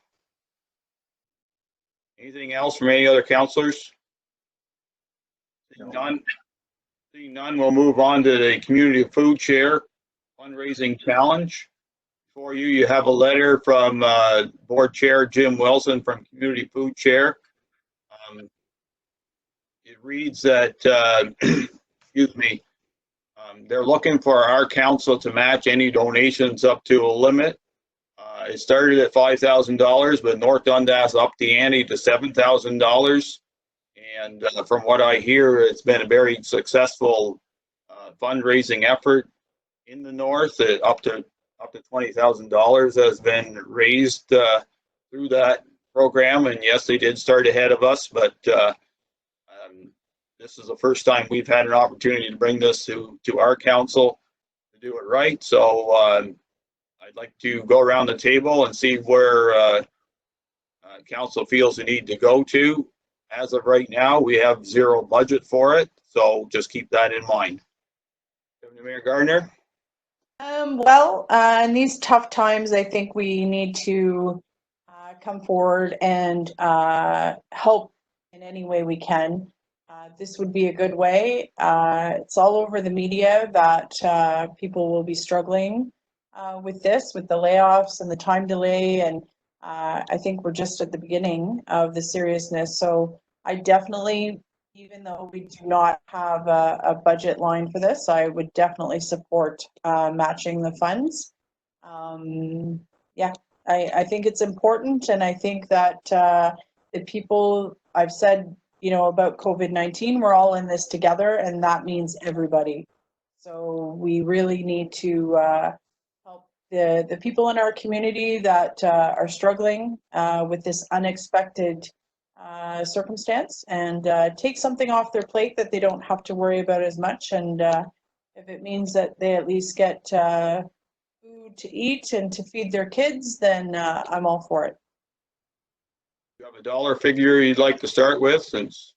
Anything else from any other councilors? None. Seeing none, we'll move on to the community food share fundraising challenge. For you, you have a letter from board chair Jim Wilson from Community Food Share. It reads that, excuse me, they're looking for our council to match any donations up to a limit. It started at $5,000, but North Dundas upped the ante to $7,000. And from what I hear, it's been a very successful fundraising effort in the north. Up to $20,000 has been raised through that program. And yes, they did start ahead of us, but this is the first time we've had an opportunity to bring this to our council to do it right. So I'd like to go around the table and see where council feels the need to go to. As of right now, we have zero budget for it, so just keep that in mind. Deputy Mayor Gardner? Well, in these tough times, I think we need to come forward and help in any way we can. This would be a good way. It's all over the media that people will be struggling with this, with the layoffs and the time delay. And I think we're just at the beginning of the seriousness. So I definitely, even though we do not have a budget line for this, I would definitely support matching the funds. Yeah, I think it's important, and I think that the people, I've said, you know, about COVID-19, we're all in this together, and that means everybody. So we really need to help the people in our community that are struggling with this unexpected circumstance, and take something off their plate that they don't have to worry about as much. And if it means that they at least get food to eat and to feed their kids, then I'm all for it. You have a dollar figure you'd like to start with, since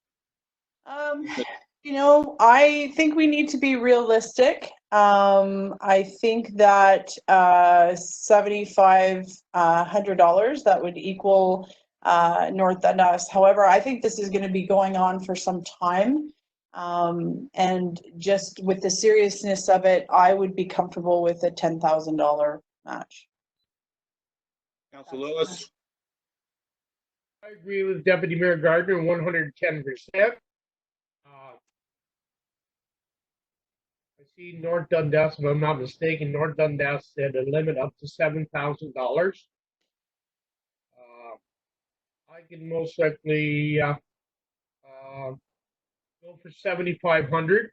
You know, I think we need to be realistic. I think that $7,500 that would equal North Dundas. However, I think this is going to be going on for some time. And just with the seriousness of it, I would be comfortable with a $10,000 match. Councillor Lewis. I agree with Deputy Mayor Gardner 110%. I see North Dundas, if I'm not mistaken, North Dundas said a limit up to $7,000. I can most likely go for 7,500.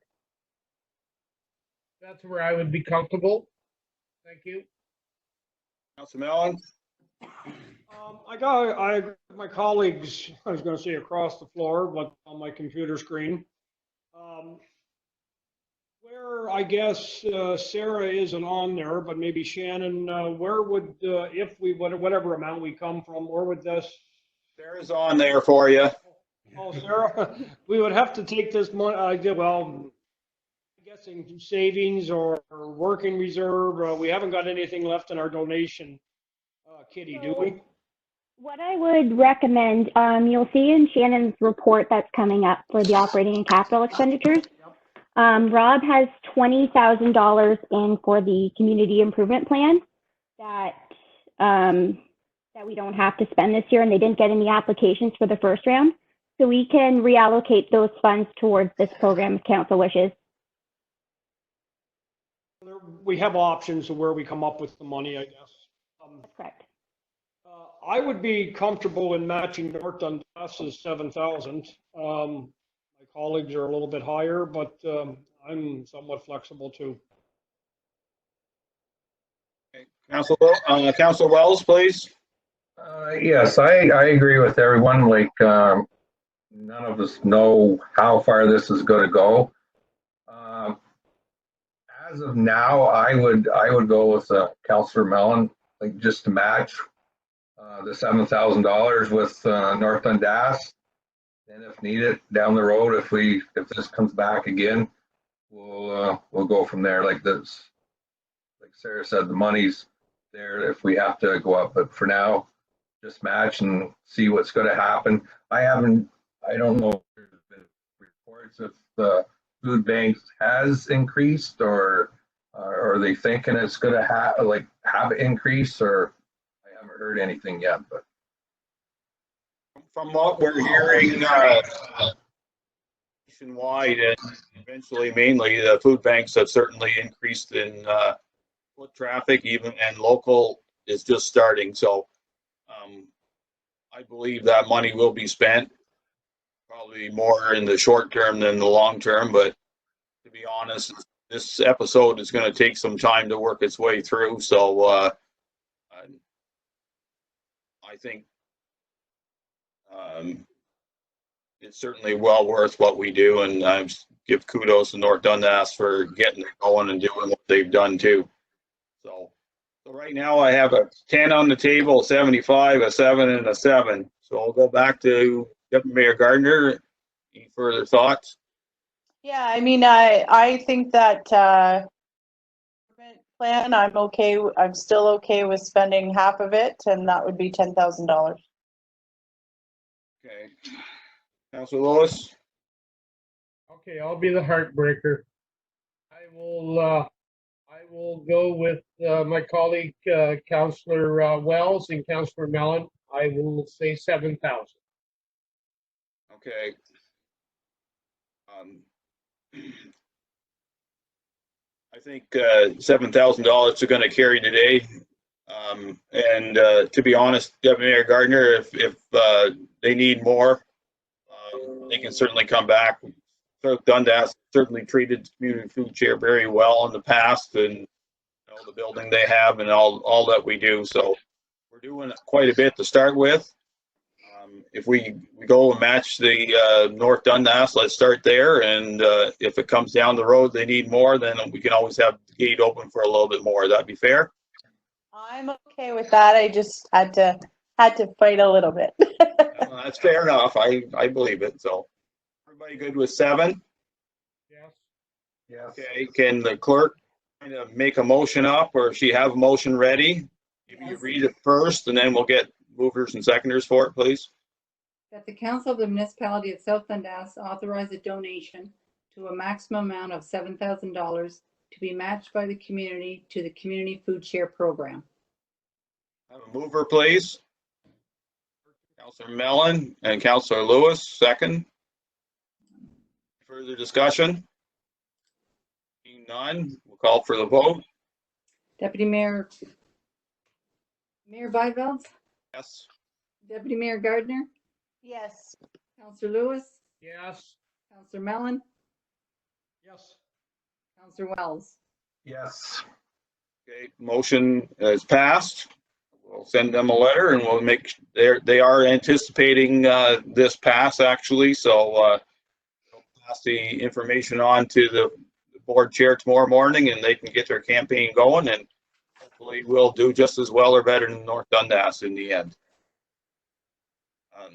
That's where I would be comfortable. Thank you. Councillor Mellon. I agree with my colleagues, I was going to say across the floor, but on my computer screen. Where I guess Sarah isn't on there, but maybe Shannon, where would, if we, whatever amount we come from, where would this? Sarah's on there for you. Oh, Sarah, we would have to take this money, well, I'm guessing savings or working reserve. We haven't got anything left in our donation kitty, do we? What I would recommend, you'll see in Shannon's report that's coming up for the operating and capital expenditures. Rob has $20,000 in for the community improvement plan that that we don't have to spend this year, and they didn't get any applications for the first round. So we can reallocate those funds towards this program if council wishes. We have options of where we come up with the money, I guess. That's correct. I would be comfortable in matching North Dundas's 7,000. My colleagues are a little bit higher, but I'm somewhat flexible too. Okay. Councillor Wells, please. Yes, I agree with everyone. Like, none of us know how far this is going to go. As of now, I would go with Councillor Mellon, like just to match the $7,000 with North Dundas. And if needed down the road, if this comes back again, we'll go from there. Like this, like Sarah said, the money's there if we have to go up. But for now, just match and see what's going to happen. I don't know if there's been reports if the food banks has increased, or are they thinking it's going to have increase, or I haven't heard anything yet. But from what we're hearing nationwide, and eventually mainly the food banks have certainly increased in foot traffic, even, and local is just starting. So I believe that money will be spent, probably more in the short term than the long term. But to be honest, this episode is going to take some time to work its way through. So I think it's certainly well worth what we do, and I give kudos to North Dundas for getting it going and doing what they've done too. So right now I have a 10 on the table, 75, a 7, and a 7. So I'll go back to Deputy Mayor Gardner. Any further thoughts? Yeah, I mean, I think that plan, I'm still okay with spending half of it, and that would be $10,000. Okay. Councillor Lewis? Okay, I'll be the heartbreaker. I will go with my colleague, Councillor Wells and Councillor Mellon. I will say 7,000. Okay. I think $7,000 are going to carry today. And to be honest, Deputy Mayor Gardner, if they need more, they can certainly come back. Dundas certainly treated the community food chair very well in the past, and the building they have and all that we do. So we're doing quite a bit to start with. If we go and match the North Dundas, let's start there. And if it comes down the road, they need more, then we can always have the gate open for a little bit more. That'd be fair. I'm okay with that. I just had to fight a little bit. That's fair enough. I believe it. So everybody good with 7? Yes. Yes. Okay. Can the clerk kind of make a motion up, or she have a motion ready? Maybe you read it first, and then we'll get movers and seconders for it, please. That the Council of the Municipality of South Dundas authorize a donation to a maximum amount of $7,000 to be matched by the community to the Community Food Share Program. Have a mover, please. Councillor Mellon and Councillor Lewis, second. Further discussion? Seeing none, we'll call for the vote. Deputy Mayor Bidwell, Yes. Deputy Mayor Gardner, Yes. Councillor Lewis, Yes. Councillor Mellon, Yes. Councillor Wells. Yes. Okay, motion is passed. We'll send them a letter, and we'll make, they are anticipating this pass, actually, so we'll pass the information on to the board chair tomorrow morning, and they can get their campaign going, and hopefully we'll do just as well or better than North Dundas in the end.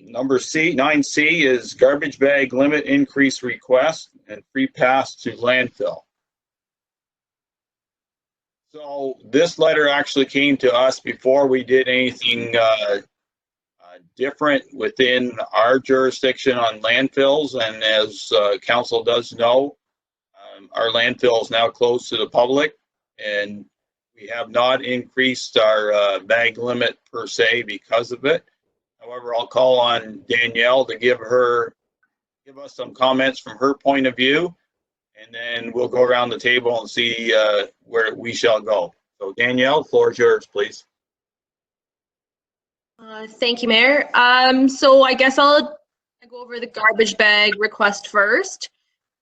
Number 9C is garbage bag limit increase request and free pass to landfill. So this letter actually came to us before we did anything different within our jurisdiction on landfills. And as council does know, our landfill is now closed to the public, and we have not increased our bag limit per se because of it. However, I'll call on Danielle to give us some comments from her point of view, and then we'll go around the table and see where we shall go. So Danielle, the floor is yours, please. Thank you, Mayor. So I guess I'll go over the garbage bag request first,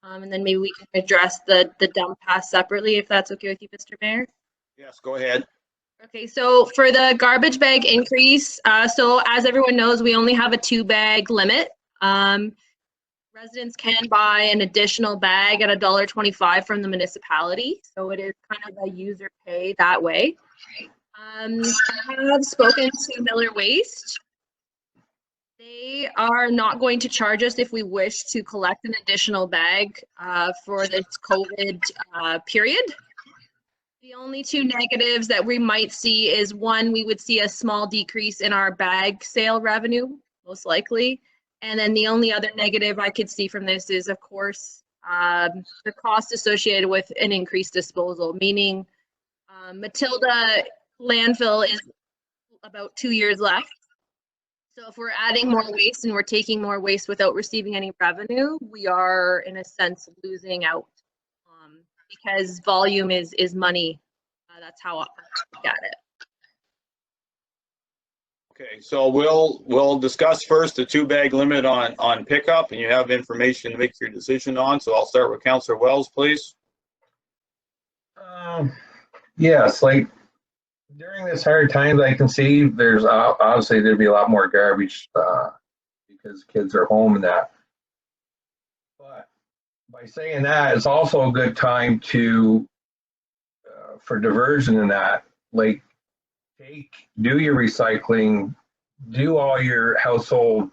and then maybe we can address the dump pass separately, if that's okay with you, Mr. Mayor. Yes, go ahead. Okay, so for the garbage bag increase, so as everyone knows, we only have a 2-bag limit. Residents can buy an additional bag at $1.25 from the municipality, so it is kind of a user pay that way. I have spoken to Miller Waste. They are not going to charge us if we wish to collect an additional bag for this COVID period. The only 2 negatives that we might see is, one, we would see a small decrease in our bag sale revenue, most likely. And then the only other negative I could see from this is, of course, the cost associated with an increased disposal, meaning Matilda landfill is about 2 years left. So if we're adding more waste and we're taking more waste without receiving any revenue, we are, in a sense, losing out. Because volume is money. That's how I look at it. Okay, so we'll discuss first the 2-bag limit on pickup, and you have information to make your decision on. So I'll start with Councillor Wells, please. Yes, like during this hard times, I can see there's obviously there'd be a lot more garbage because kids are home and that. But by saying that, it's also a good time to for diversion in that, like do your recycling, do all your household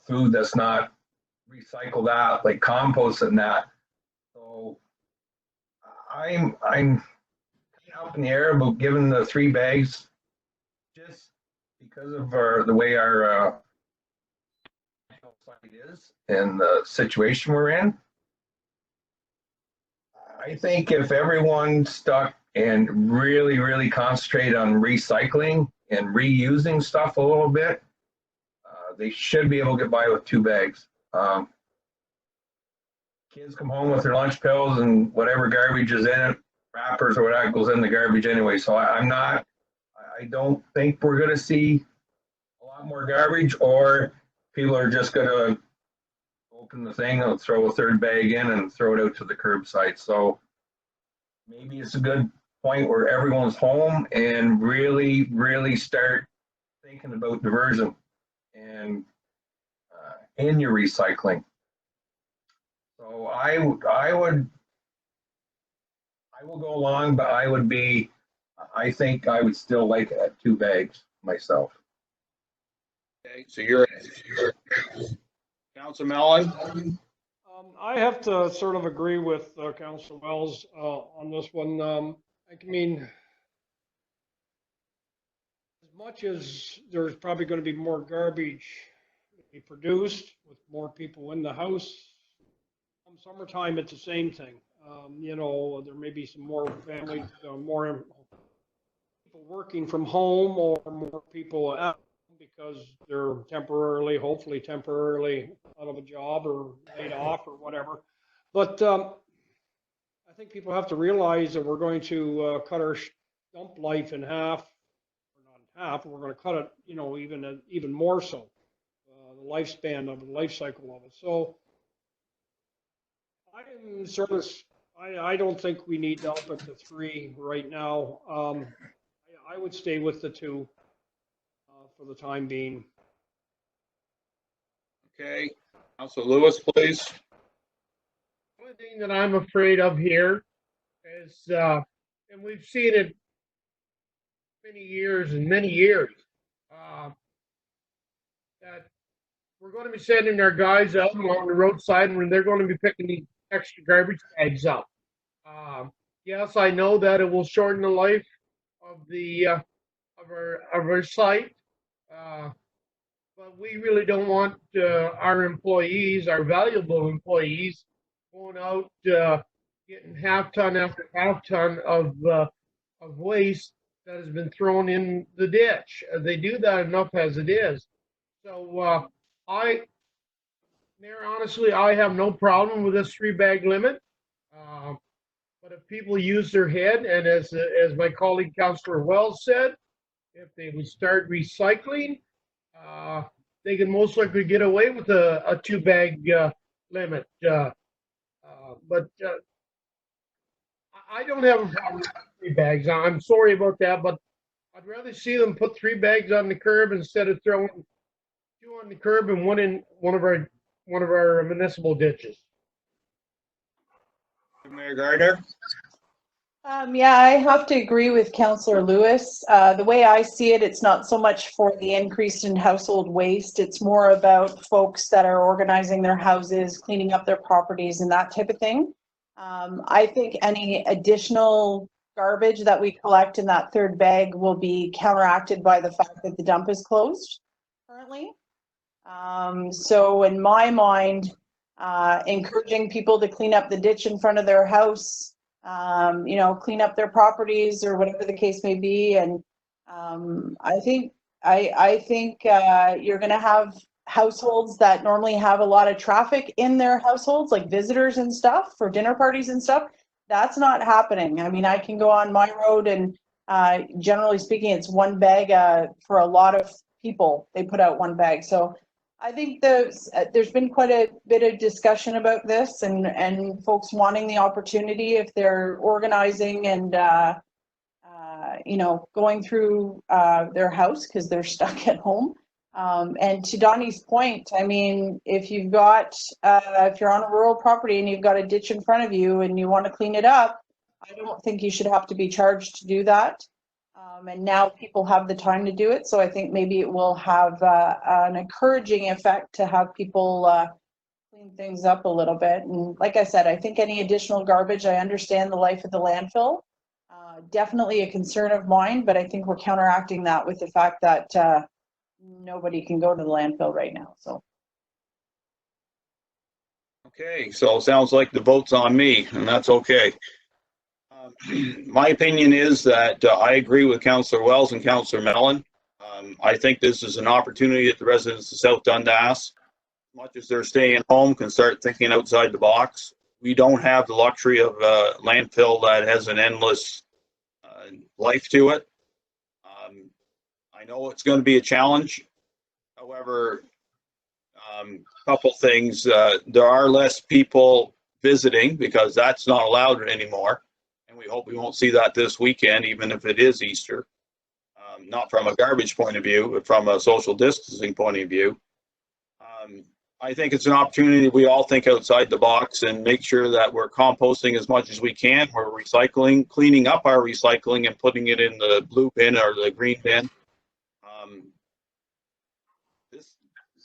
food that's not recycled out, like compost and that. So I'm up in the air about giving the 3 bags just because of the way our site is and the situation we're in. I think if everyone stuck and really concentrate on recycling and reusing stuff a little bit, they should be able to get by with 2 bags. Kids come home with their lunch pills and whatever garbage is in it, wrappers or whatever goes in the garbage anyway. So I don't think we're going to see a lot more garbage, or people are just going to open the thing and throw a 3rd bag in and throw it out to the curbside. So maybe it's a good point where everyone's home and really start thinking about diversion and in your recycling. So I will go along, but I think I would still like it at 2 bags myself. Okay, so you're Councillor Mellon. I have to sort of agree with Councillor Wells on this one. I mean, as much as there's probably going to be more garbage be produced with more people in the house, summertime it's the same thing. You know, there may be some more families, more people working from home, or more people out because they're hopefully temporarily out of a job or laid off or whatever. But I think people have to realize that we're going to cut our dump life in half, or not in half, we're going to cut it, you know, even more so, the lifespan of the life cycle of it. So I'm sort of, I don't think we need to up it to 3 right now. I would stay with the 2 for the time being. Okay, Councillor Lewis, please. The only thing that I'm afraid of here is, and we've seen it many years, that we're going to be sending our guys out along the roadside, and they're going to be picking these extra garbage bags up. Yes, I know that it will shorten the life of the of our site, but we really don't want our employees, our valuable employees, going out getting half ton after half ton of waste that has been thrown in the ditch. They do that enough as it is. So Mayor, honestly, I have no problem with this 3 bag limit. But if people use their head, and as my colleague Councillor Wells said, if they would start recycling, they can most likely get away with a 2 bag limit. But I don't have a problem with 3 bags. I'm sorry about that, but I'd rather see them put 3 bags on the curb instead of throwing 2 on the curb and 1 in one of our municipal ditches. Mayor Gardner. Yeah, I have to agree with Councillor Lewis. The way I see it, it's not so much for the increase in household waste. It's more about folks that are organizing their houses, cleaning up their properties and that type of thing. I think any additional garbage that we collect in that 3rd bag will be counteracted by the fact that the dump is closed currently. So in my mind, encouraging people to clean up the ditch in front of their house, you know, clean up their properties or whatever the case may be. And I think you're going to have households that normally have a lot of traffic in their households, like visitors and stuff for dinner parties and stuff. That's not happening. I mean, I can go on my road and generally speaking, it's 1 bag for a lot of people. They put out 1 bag. So I think there's been quite a bit of discussion about this, and folks wanting the opportunity if they're organizing and you know, going through their house because they're stuck at home. And to Donnie's point, I mean, if you've got if you're on a rural property and you've got a ditch in front of you and you want to clean it up, I don't think you should have to be charged to do that. And now people have the time to do it. So I think maybe it will have an encouraging effect to have people clean things up a little bit. And like I said, I think any additional garbage, I understand the life of the landfill. definitely a concern of mine, but I think we're counteracting that with the fact that nobody can go to the landfill right now. So. Okay, so it sounds like the vote's on me, and that's okay. My opinion is that I agree with Councillor Wells and Councillor Mellon. I think this is an opportunity that the residents of South Dundas, as much as they're staying home, can start thinking outside the box. We don't have the luxury of a landfill that has an endless life to it. I know it's going to be a challenge. However, couple things. There are less people visiting because that's not allowed anymore. And we hope we won't see that this weekend, even if it is Easter. Not from a garbage point of view, but from a social distancing point of view. I think it's an opportunity we all think outside the box and make sure that we're composting as much as we can. We're recycling, cleaning up our recycling and putting it in the blue bin or the green bin.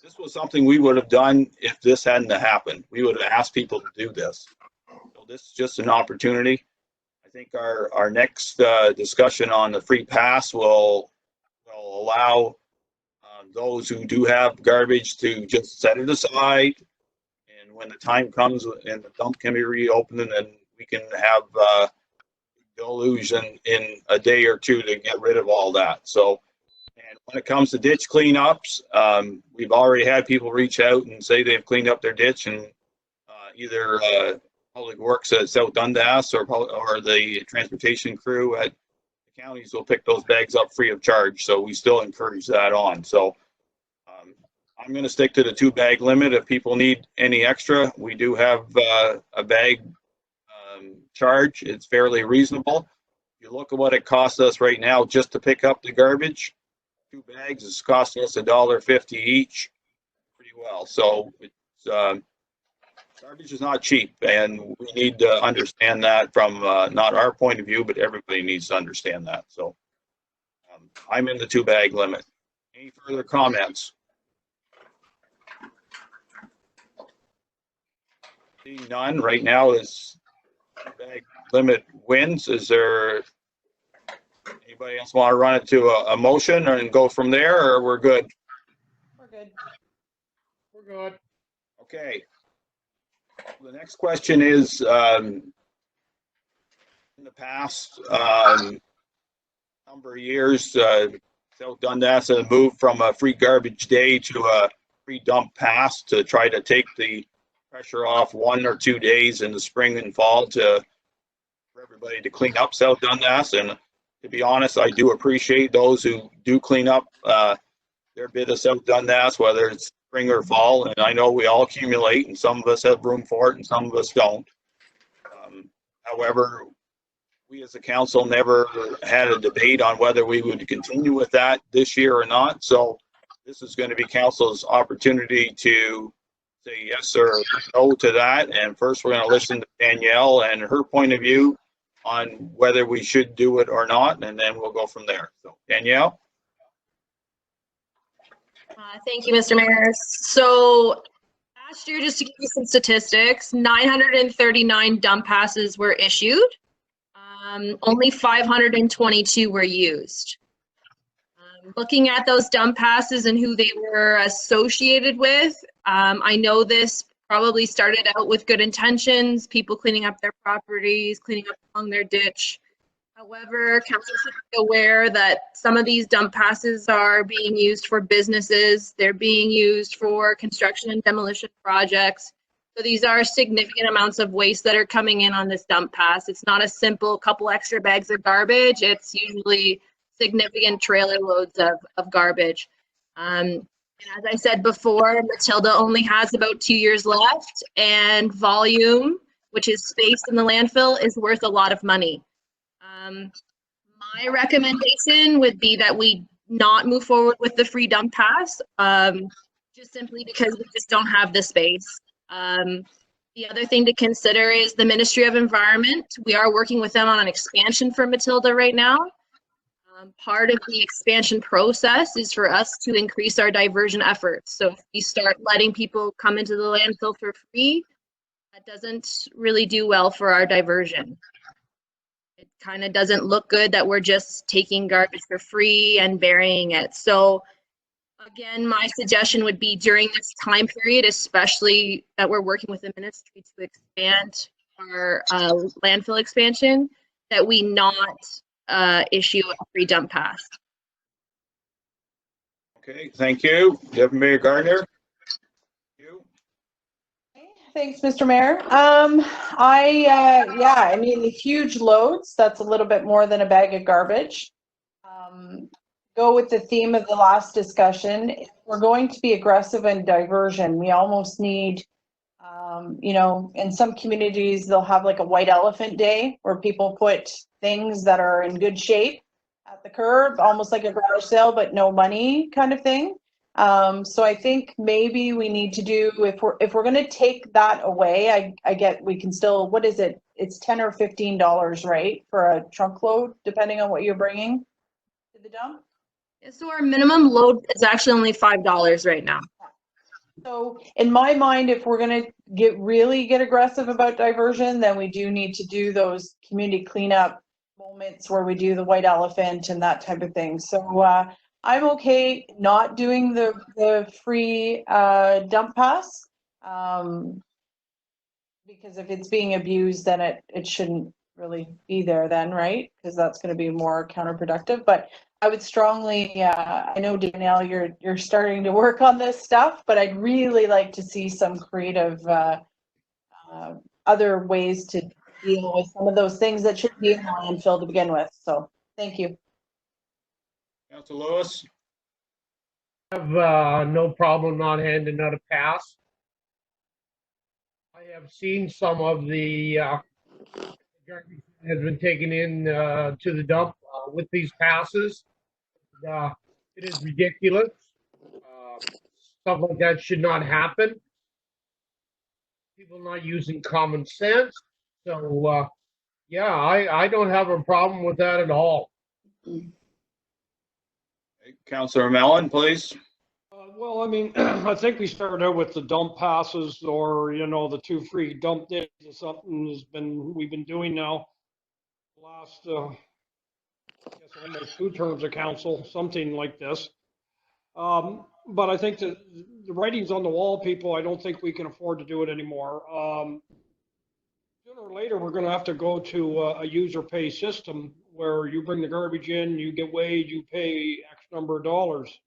This was something we would have done if this hadn't happened. We would have asked people to do this. So this is just an opportunity. I think our next discussion on the free pass will allow those who do have garbage to just set it aside. And when the time comes and the dump can be reopened, and then we can have deluge in a day or two to get rid of all that. So. And when it comes to ditch cleanups, we've already had people reach out and say they've cleaned up their ditch, and either Public Works at South Dundas or the transportation crew at the counties will pick those bags up free of charge. So we still encourage that on. So I'm going to stick to the 2-bag limit. If people need any extra, we do have a bag charge. It's fairly reasonable. If you look at what it costs us right now just to pick up the garbage, 2 bags is costing us $1.50 each, pretty well. So it's garbage is not cheap, and we need to understand that from not our point of view, but everybody needs to understand that. So I'm in the 2-bag limit. Any further comments? Seeing none, right now is 2-bag limit wins. Is there anybody else want to run it to a motion and go from there, or we're good? We're good. We're good. Okay. The next question is, in the past number of years, South Dundas has moved from a free garbage day to a free dump pass to try to take the pressure off 1 or 2 days in the spring and fall for everybody to clean up South Dundas. And to be honest, I do appreciate those who do clean up their bit of South Dundas, whether it's spring or fall. And I know we all accumulate, and some of us have room for it and some of us don't. However, we as a council never had a debate on whether we would continue with that this year or not. So this is going to be council's opportunity to say yes or no to that. And first we're going to listen to Danielle and her point of view on whether we should do it or not, and then we'll go from there. So Danielle? Thank you, Mr. Mayor. So last year, just to give you some statistics, 939 dump passes were issued. Only 522 were used. Looking at those dump passes and who they were associated with, I know this probably started out with good intentions, people cleaning up their properties, cleaning up along their ditch. However, council should be aware that some of these dump passes are being used for businesses. They're being used for construction and demolition projects. So these are significant amounts of waste that are coming in on this dump pass. It's not a simple couple extra bags of garbage. It's usually significant trailer loads of garbage. And as I said before, Matilda only has about 2 years left, and volume, which is space in the landfill, is worth a lot of money. My recommendation would be that we not move forward with the free dump pass, just simply because we just don't have the space. The other thing to consider is the Ministry of Environment. We are working with them on an expansion for Matilda right now. Part of the expansion process is for us to increase our diversion efforts. So if we start letting people come into the landfill for free, that doesn't really do well for our diversion. kind of doesn't look good that we're just taking garbage for free and burying it. So again, my suggestion would be during this time period, especially that we're working with the ministry to expand our landfill expansion, that we not issue a free dump pass. Okay, thank you. Deputy Mayor Gardner. You. Thanks, Mr. Mayor. I mean, the huge loads, that's a little bit more than a bag of garbage. Go with the theme of the last discussion. If we're going to be aggressive in diversion, we almost need, you know, in some communities, they'll have like a white elephant day where people put things that are in good shape at the curb, almost like a garage sale, but no money kind of thing. So I think maybe we need to do, if we're going to take that away, I get, we can still, what is it? It's $10 or $15, right? For a trunk load, depending on what you're bringing to the dump. So our minimum load is actually only $5 right now. So in my mind, if we're going to really get aggressive about diversion, then we do need to do those community cleanup moments where we do the white elephant and that type of thing. So I'm okay not doing the free dump pass, because if it's being abused, then it shouldn't really be there then, right? Because that's going to be more counterproductive. But I would strongly, I know Danielle, you're starting to work on this stuff, but I'd really like to see some creative other ways to deal with some of those things that should be in the landfill to begin with. So thank you. Councilor Lewis. I have no problem not handing out a pass. I have seen some of the garbage that has been taken in to the dump with these passes. It is ridiculous. Stuff like that should not happen. People not using common sense. So, yeah, I don't have a problem with that at all. Councilor Mellon, please. Well, I mean, I think we started out with the dump passes or, you know, the 2 free dump days or something we've been doing now. Last, I guess almost 2 terms of council, something like this. But I think that the writing's on the wall, people. I don't think we can afford to do it anymore. Sooner or later, we're going to have to go to a user pay system where you bring the garbage in, you get weighed, you pay X number of dollars.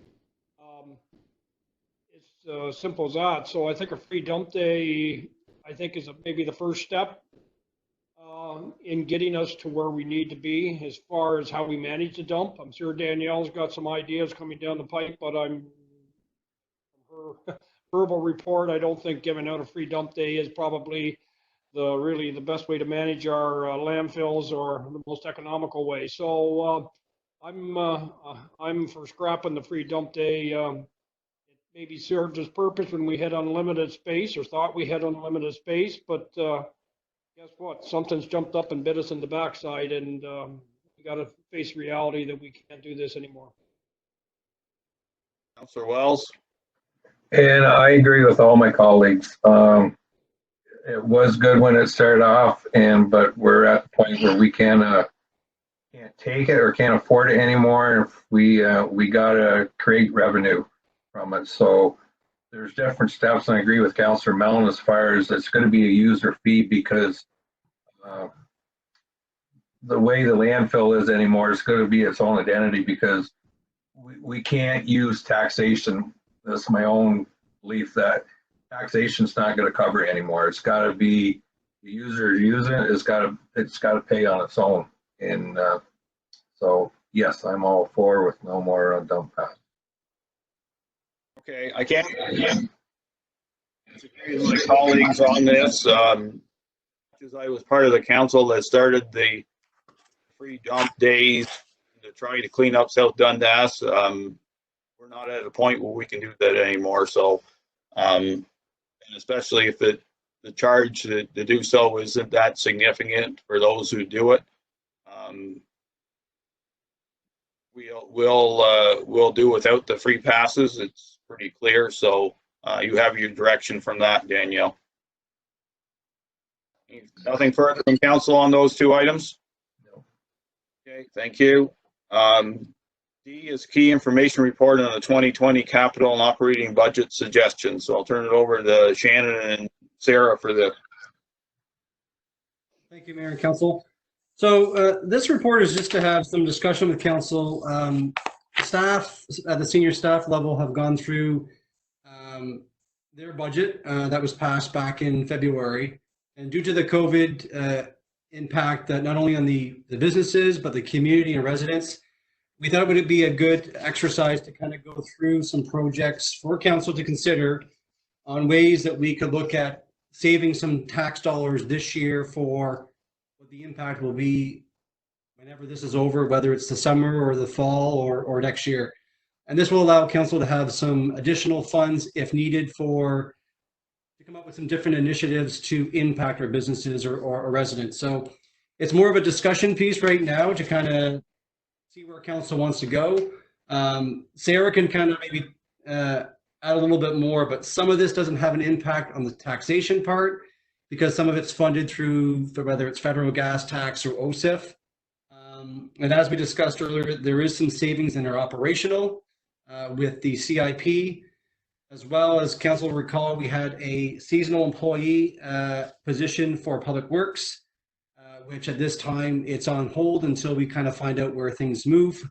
It's simple as that. So I think a free dump day, I think, is maybe the first step in getting us to where we need to be as far as how we manage the dump. I'm sure Danielle's got some ideas coming down the pipe, but from her verbal report, I don't think giving out a free dump day is probably really the best way to manage our landfills or the most economical way. So I'm for scrapping the free dump day. It maybe served its purpose when we had unlimited space or thought we had unlimited space, but guess what? Something's jumped up and bit us in the backside, and we got to face reality that we can't do this anymore. Councilor Wells. And I agree with all my colleagues. It was good when it started off, but we're at the point where we can't take it or can't afford it anymore. We gotta create revenue from it. So there's different steps, and I agree with Councilor Mellon as far as it's going to be a user fee, because the way the landfill is anymore, it's going to be its own identity, because we can't use taxation. That's my own belief, that taxation's not going to cover it anymore. It's got to be the user using it. It's got to pay on its own. And so yes, I'm all for with no more dump pass. Okay, I can't disagree with my colleagues on this. Because I was part of the council that started the free dump days to try to clean up South Dundas. We're not at a point where we can do that anymore. So, and especially if the charge to do so isn't that significant for those who do it, we'll do without the free passes. It's pretty clear. So you have your direction from that, Danielle. Nothing further from council on those 2 items? No. Okay, thank you. D is key information report on the 2020 capital and operating budget suggestions. So I'll turn it over to Shannon and Sarah for the. Thank you, Mayor and Council. So this report is just to have some discussion with Council. Staff at the senior staff level have gone through their budget that was passed back in February. And due to the COVID impact that not only on the businesses, but the community and residents, we thought it would be a good exercise to kind of go through some projects for council to consider on ways that we could look at saving some tax dollars this year for what the impact will be whenever this is over, whether it's the summer or the fall or next year. And this will allow council to have some additional funds if needed to come up with some different initiatives to impact our businesses or residents. So it's more of a discussion piece right now to kind of see where council wants to go. Sarah can kind of maybe add a little bit more, but some of this doesn't have an impact on the taxation part because some of it's funded through whether it's federal gas tax or OSIF. And as we discussed earlier, there is some savings in our operational with the CIP, as well as council will recall, we had a seasonal employee position for Public Works, which at this time it's on hold until we kind of find out where things move.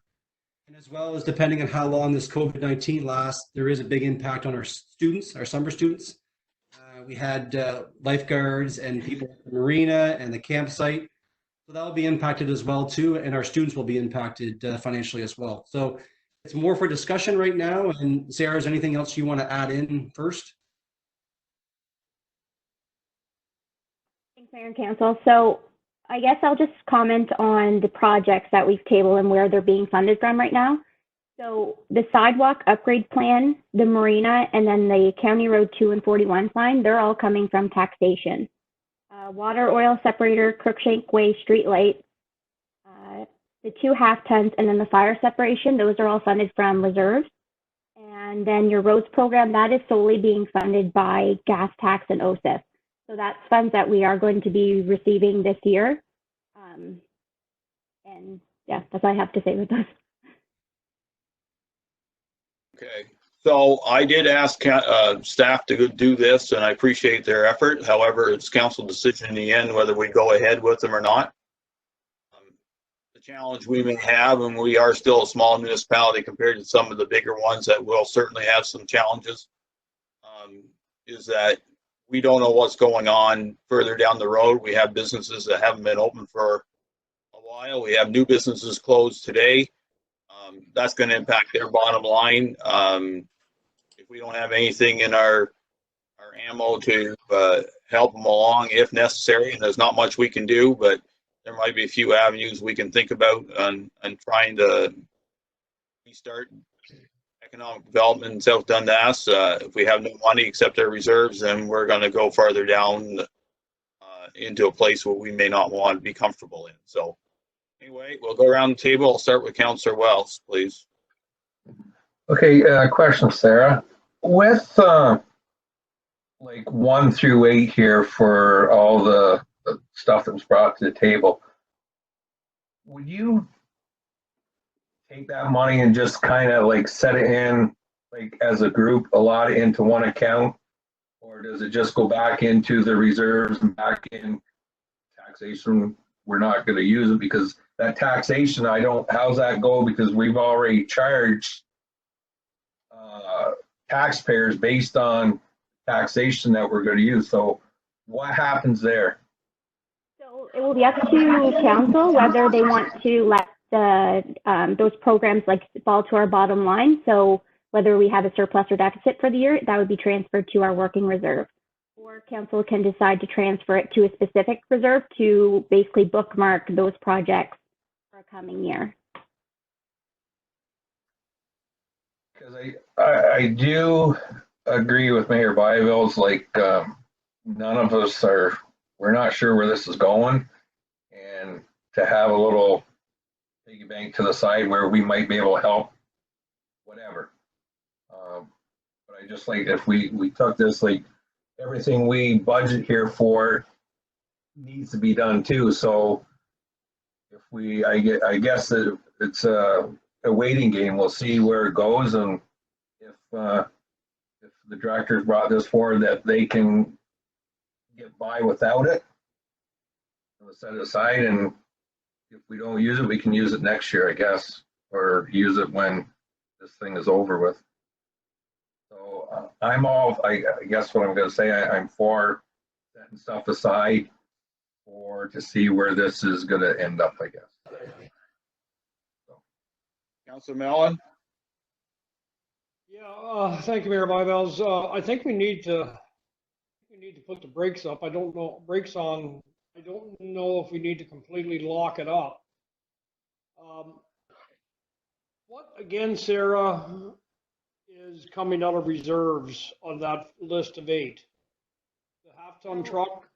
And as well as depending on how long this COVID-19 lasts, there is a big impact on our students, our summer students. We had lifeguards and people at the marina and the campsite. So that will be impacted as well too. And our students will be impacted financially as well. So it's more for discussion right now. And Sarah, is anything else you want to add in first? Thanks, Mayor and Council. So I guess I'll just comment on the projects that we've tabled and where they're being funded from right now. So the sidewalk upgrade plan, the marina, and then the County Road 2 and 41 line, they're all coming from taxation. Water oil separator, Crookshank Way street light, the 2 half-tons, and then the fire separation, those are all funded from reserves. And then your roads program, that is solely being funded by gas tax and OSIF. So that's funds that we are going to be receiving this year. And yeah, that's all I have to say with those. Okay, so I did ask staff to do this, and I appreciate their effort. However, it's council decision in the end whether we go ahead with them or not. The challenge we may have, and we are still a small municipality compared to some of the bigger ones that will certainly have some challenges, is that we don't know what's going on further down the road. We have businesses that haven't been open for a while. We have new businesses closed today. That's going to impact their bottom line. If we don't have anything in our ammo to help them along if necessary, and there's not much we can do, but there might be a few avenues we can think about and trying to restart economic development in South Dundas. If we have no money except our reserves, then we're going to go farther down into a place where we may not want to be comfortable in. So anyway, we'll go around the table. I'll start with Councillor Wells, please. Okay, question, Sarah. With like 1 through 8 here for all the stuff that was brought to the table, would you take that money and just kind of like set it in, like as a group, allot it into one account? Or does it just go back into the reserves and back in taxation? We're not going to use it because that taxation, how's that go? Because we've already charged taxpayers based on taxation that we're going to use. So what happens there? So it will be up to council whether they want to let those programs like fall to our bottom line. So whether we have a surplus or deficit for the year, that would be transferred to our working reserve. Or council can decide to transfer it to a specific reserve to basically bookmark those projects for a coming year. Because I do agree with Mayor Byville's, like none of us we're not sure where this is going, and to have a little piggy bank to the side where we might be able to help, whatever. But I just like if we took this, like everything we budget here for needs to be done too. So if we, I guess that it's a waiting game. We'll see where it goes, and if the directors brought this forward that they can get by without it, we'll set it aside, and if we don't use it, we can use it next year, I guess, or use it when this thing is over with. So I guess what I'm going to say, I'm for setting stuff aside for to see where this is going to end up, I guess. Councillor Mellon? Yeah, thank you, Mayor Byvelds. I think we need to put the brakes up. I don't know, brakes on. I don't know if we need to completely lock it up. What again, Sarah, is coming out of reserves on that list of 8? The half-ton truck?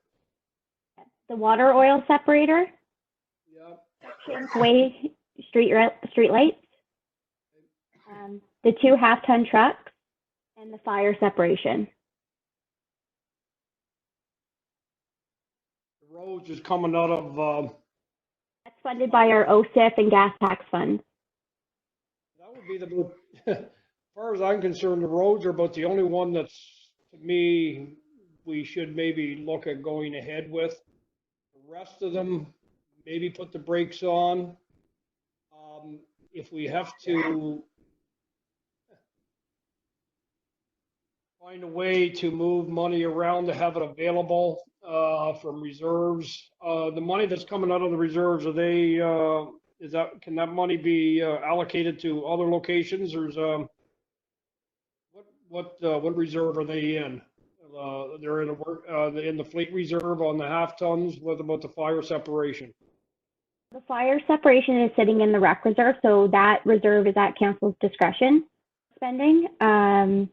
The water oil separator, Yeah. way street lights, the 2 half-ton trucks, and the fire separation. The roads is coming out of, That's funded by our OSIF and gas tax funds. that would be the, as far as I'm concerned, the roads are about the only one that's, to me, we should maybe look at going ahead with. The rest of them, maybe put the brakes on. If we have to find a way to move money around to have it available from reserves, the money that's coming out of the reserves, are they, can that money be allocated to other locations, or is, what reserve are they in? They're in the fleet reserve on the half tons. What about the fire separation? The fire separation is sitting in the rec reserve, so that reserve is at council's discretion spending. The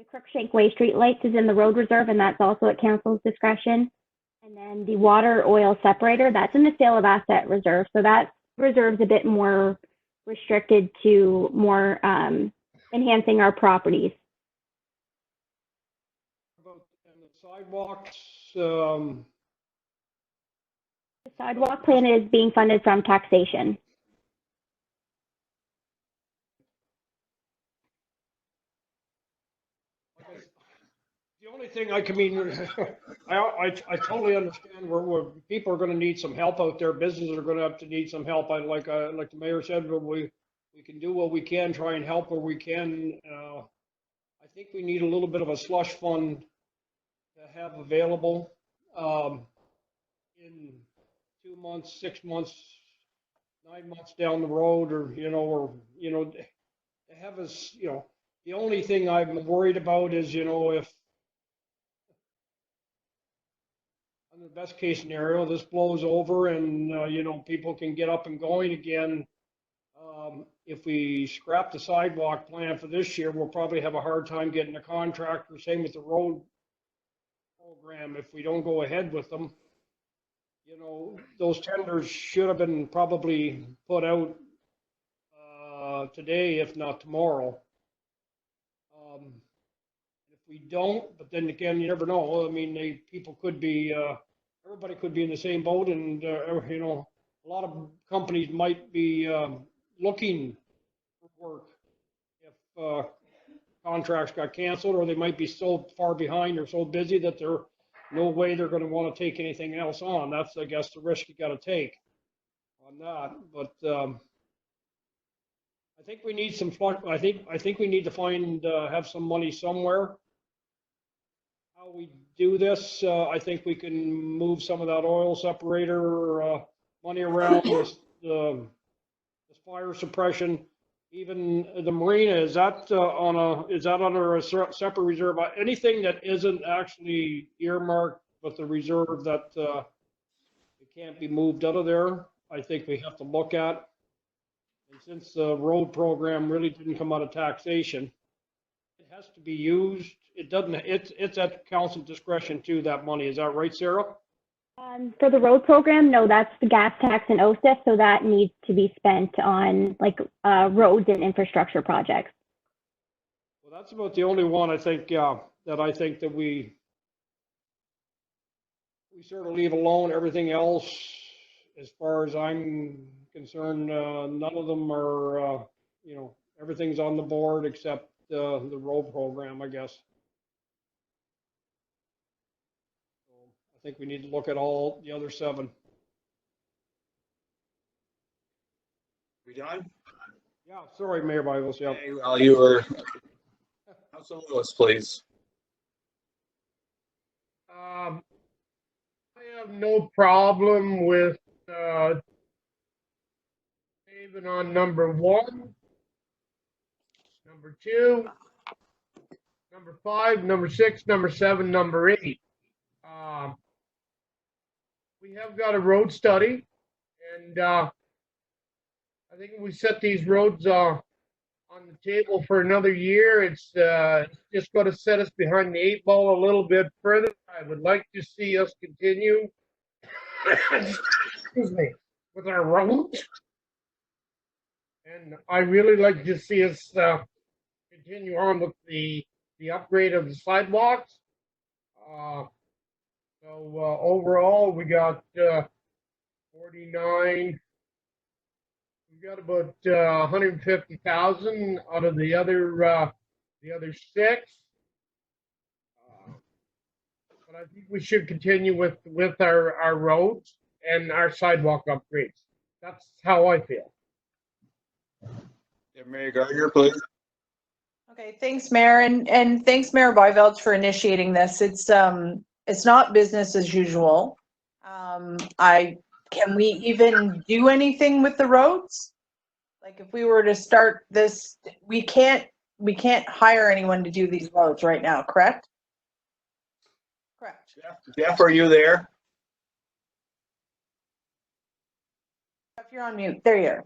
Crookshank Way street lights is in the road reserve, and that's also at council's discretion. And then the water oil separator, that's in the sale of asset reserve. So that reserve's a bit more restricted to more enhancing our properties. About and the sidewalks, The sidewalk plan is being funded from taxation. the only thing I can mean, I totally understand where people are going to need some help out there. Businesses are going to have to need some help. Like the mayor said, but we can do what we can, try and help where we can. I think we need a little bit of a slush fund to have available in 2 months, 6 months, 9 months down the road, or to have us, the only thing I'm worried about is, if in the best case scenario, this blows over and, people can get up and going again. If we scrap the sidewalk plan for this year, we'll probably have a hard time getting a contractor. Same with the road program. If we don't go ahead with them, those tenders should have been probably put out today, if not tomorrow. If we don't, but then again, you never know. I mean, people could be, everybody could be in the same boat, and a lot of companies might be looking for work if contracts got canceled, or they might be so far behind or so busy that they're no way they're going to want to take anything else on. That's, I guess, the risk you got to take on that. But I think we need some. I think we need to find have some money somewhere. How we do this, I think we can move some of that oil separator money around. This fire suppression, even the marina, is that under a separate reserve? Anything that isn't actually earmarked with the reserve that it can't be moved out of there, I think we have to look at. And since the road program really didn't come out of taxation, it has to be used. It doesn't. It's at council discretion too. That money, is that right, Sarah? For the road program, no, that's the gas tax and OSIF, so that needs to be spent on roads and infrastructure projects. Well, that's about the only one I think, that we sort of leave alone. Everything else as far as I'm concerned, none of them are, everything's on the board except the road program, I guess. So I think we need to look at all the other 7. We done? Yeah, sorry, Mayor Bibles, yeah. Okay, well, you were, Councilor Lewis, please. I have no problem with saving on number 1, number 2, number 5, number 6, number 7, number 8. We have got a road study, and I think if we set these roads on the table for another year, it's just going to set us behind the 8 ball a little bit further. I would like to see us continue excuse me, with our roads. And I really like to see us continue on with the upgrade of the sidewalks. So overall, we got 49. We got about 150,000 out of the other 6. But I think we should continue with our roads and our sidewalk upgrades. That's how I feel. Yeah, Mayor Gardner, please. Okay, thanks, Mayor, and thanks, Mayor Byveld, for initiating this. It's not business as usual. Can we even do anything with the roads? Like, if we were to start this, we can't hire anyone to do these roads right now, correct? Correct. Jeff, are you there? If you're on mute, there you are.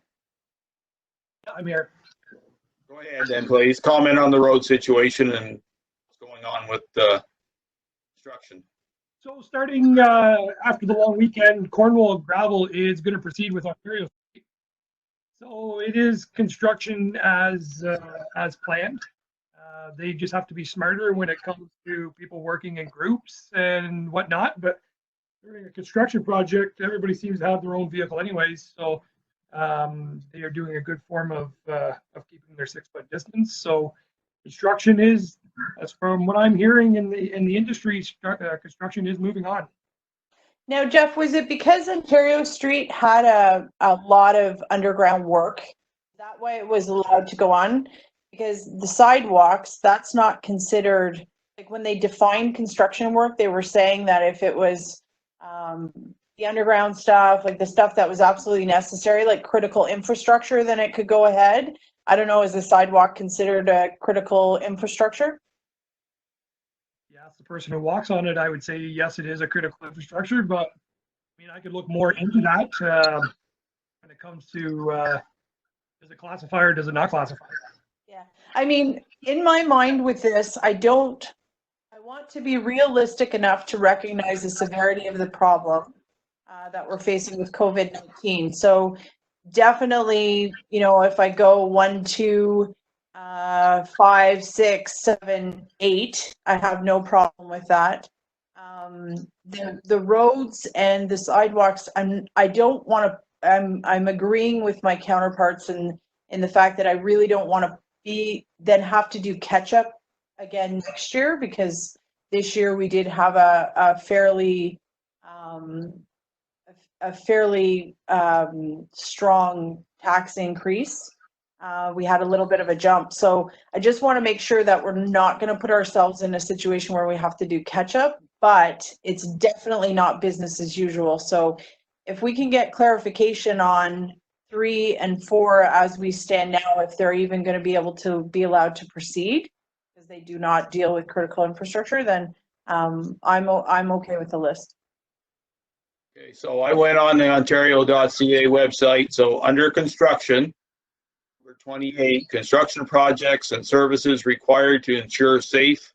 I'm here. Go ahead then, please. Comment on the road situation and what's going on with construction. So starting after the long weekend, Cornwall Gravel is going to proceed with Ontario Street. So it is construction as planned. They just have to be smarter when it comes to people working in groups and whatnot. But during a construction project, everybody seems to have their own vehicle anyways. So they are doing a good form of keeping their 6-foot distance. So construction is, as from what I'm hearing in the industry, construction is moving on. Now, Jeff, was it because Ontario Street had a lot of underground work? Is that why it was allowed to go on? Because the sidewalks, that's not considered, like when they defined construction work, they were saying that if it was the underground stuff, like the stuff that was absolutely necessary, like critical infrastructure, then it could go ahead. I don't know, is the sidewalk considered a critical infrastructure? Yeah, as the person who walks on it, I would say yes, it is a critical infrastructure, but I mean, I could look more into that when it comes to does it classify or does it not classify? Yeah, I mean, in my mind with this, I want to be realistic enough to recognize the severity of the problem that we're facing with COVID-19. So definitely, if I go 1, 2, 5, 6, 7, 8, I have no problem with that. The roads and the sidewalks, I'm agreeing with my counterparts in the fact that I really don't want to have to do catch up again next year, because this year we did have a fairly strong tax increase. We had a little bit of a jump. So I just want to make sure that we're not going to put ourselves in a situation where we have to do catch up, but it's definitely not business as usual. So if we can get clarification on 3 and 4 as we stand now, if they're even going to be able to be allowed to proceed, because they do not deal with critical infrastructure, then I'm okay with the list. Okay, so I went on the ontario.ca website. So under construction, number 28, construction projects and services required to ensure safe,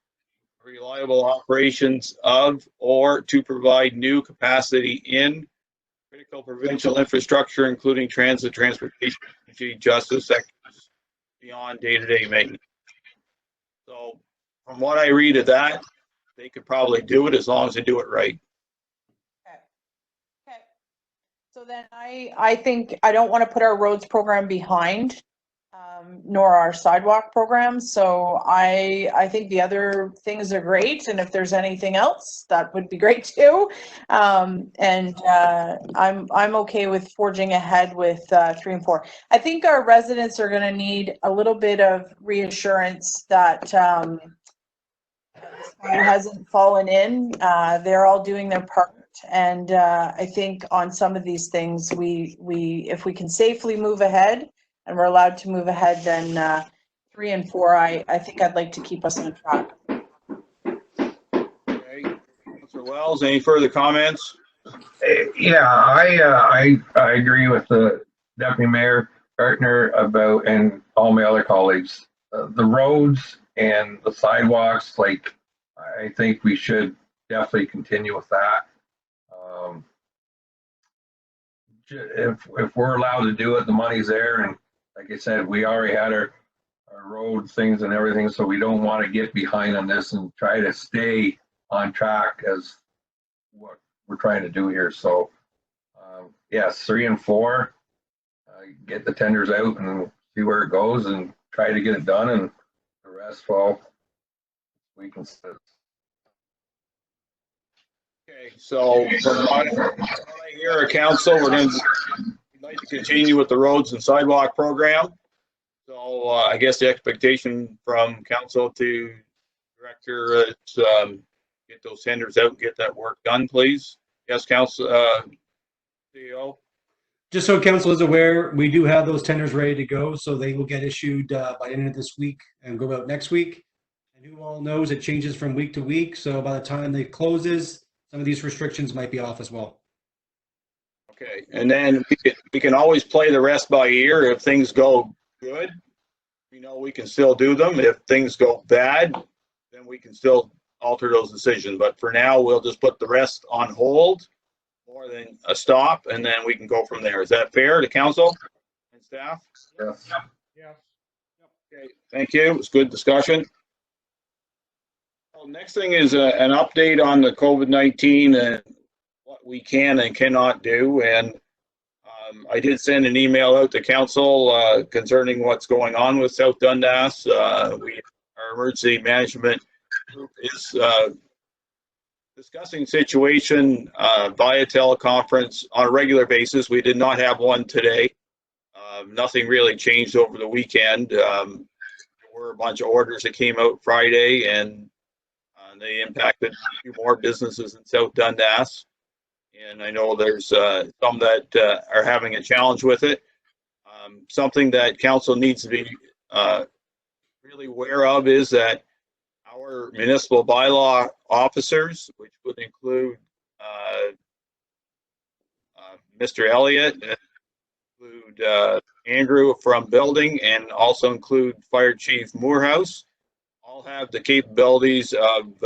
reliable operations of or to provide new capacity in critical provincial infrastructure, including transit, transportation, energy, justice sectors beyond day-to-day maintenance. So from what I read of that, they could probably do it as long as they do it right. Okay. So then I think I don't want to put our roads program behind, nor our sidewalk program. So I think the other things are great. And if there's anything else, that would be great too. I'm okay with forging ahead with 3 and 4. I think our residents are going to need a little bit of reassurance that the sky hasn't fallen in. They're all doing their part. And I think on some of these things, if we can safely move ahead and we're allowed to move ahead, then 3 and 4, I think I'd like to keep us on track. Okay. Councillor Wells, any further comments? Yeah, I agree with the Deputy Mayor Partner about, and all my other colleagues, the roads and the sidewalks, like, I think we should definitely continue with that. If we're allowed to do it, the money's there, and like I said, we already had our road things and everything, so we don't want to get behind on this and try to stay on track as what we're trying to do here. So yes, 3 and 4, get the tenders out and see where it goes and try to get it done, and the rest, well, we can sit. Okay, so from what I hear, Council, we'd like to continue with the roads and sidewalk program. So I guess the expectation from Council to Director is get those tenders out and get that work done, please. Yes, Council, CEO. Just so council is aware, we do have those tenders ready to go, so they will get issued by the end of this week and go out next week. And who all knows, it changes from week to week, so by the time it closes, some of these restrictions might be off as well. Okay, and then we can always play the rest by ear. If things go good, we know we can still do them. If things go bad, then we can still alter those decisions. But for now, we'll just put the rest on hold, more than a stop, and then we can go from there. Is that fair to council and staff? Yes. Yeah. Okay, thank you. It was good discussion. Well, next thing is an update on the COVID-19 and what we can and cannot do. And I did send an email out to council concerning what's going on with South Dundas. Our emergency management group is discussing situation via teleconference on a regular basis. We did not have one today. Nothing really changed over the weekend. There were a bunch of orders that came out Friday, and they impacted a few more businesses in South Dundas. And I know there's some that are having a challenge with it. Something that council needs to be really aware of is that our municipal bylaw officers, which would include Mr. Elliott, include Andrew from building, and also include Fire Chief Moorhouse, all have the capabilities of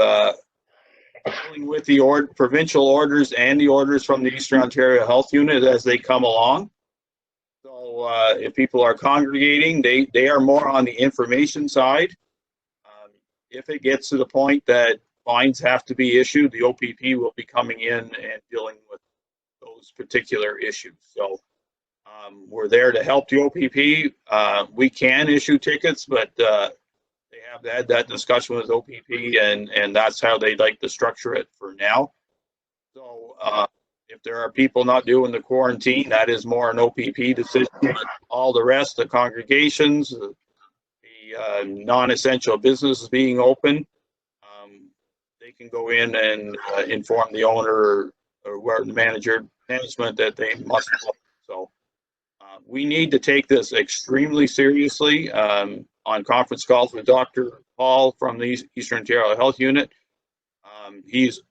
dealing with the provincial orders and the orders from the Eastern Ontario Health Unit as they come along. So if people are congregating, they are more on the information side. If it gets to the point that fines have to be issued, the OPP will be coming in and dealing with those particular issues. So we're there to help the OPP. We can issue tickets, but they have had that discussion with OPP, and that's how they'd like to structure it for now. So if there are people not doing the quarantine, that is more an OPP decision. But all the rest, the congregations, the non-essential businesses being open, they can go in and inform the owner or where the management that they must. So we need to take this extremely seriously. On conference calls with Dr. Paul from the Eastern Ontario Health Unit, he's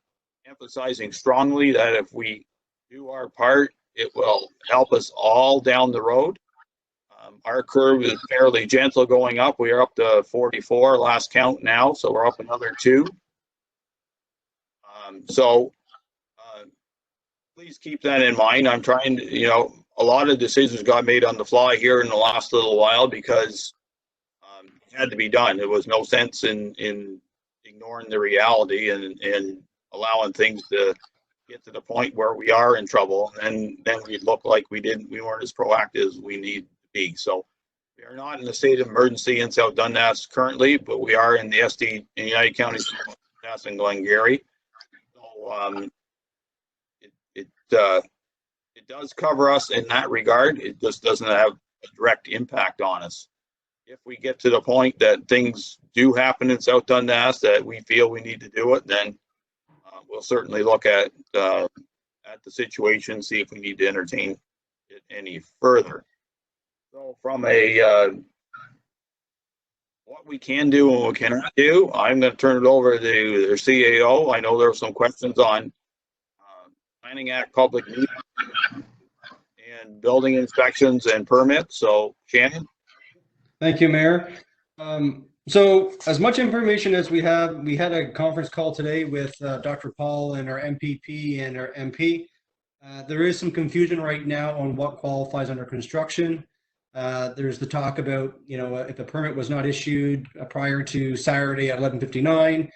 emphasizing strongly that if we do our part, it will help us all down the road. Our curve is fairly gentle going up. We are up to 44 last count now, so we're up another 2. So please keep that in mind. I'm trying to, a lot of decisions got made on the fly here in the last little while because it had to be done. There was no sense in ignoring the reality and allowing things to get to the point where we are in trouble, and then we'd look like we weren't as proactive as we need to be. So we are not in a state of emergency in South Dundas currently, but we are in the SD in United Counties, Dundas and Glengarry. So it does cover us in that regard. It just doesn't have a direct impact on us. If we get to the point that things do happen in South Dundas that we feel we need to do it, then we'll certainly look at the situation, see if we need to entertain it any further. So from a what we can do and what we cannot do, I'm going to turn it over to their CAO. I know there were some questions on Planning Act public meetings and building inspections and permits. So Shannon. Thank you, Mayor. So as much information as we have, we had a conference call today with Dr. Paul and our MPP and our MP. There is some confusion right now on what qualifies under construction. There's the talk about, if a permit was not issued prior to Saturday at 11:59,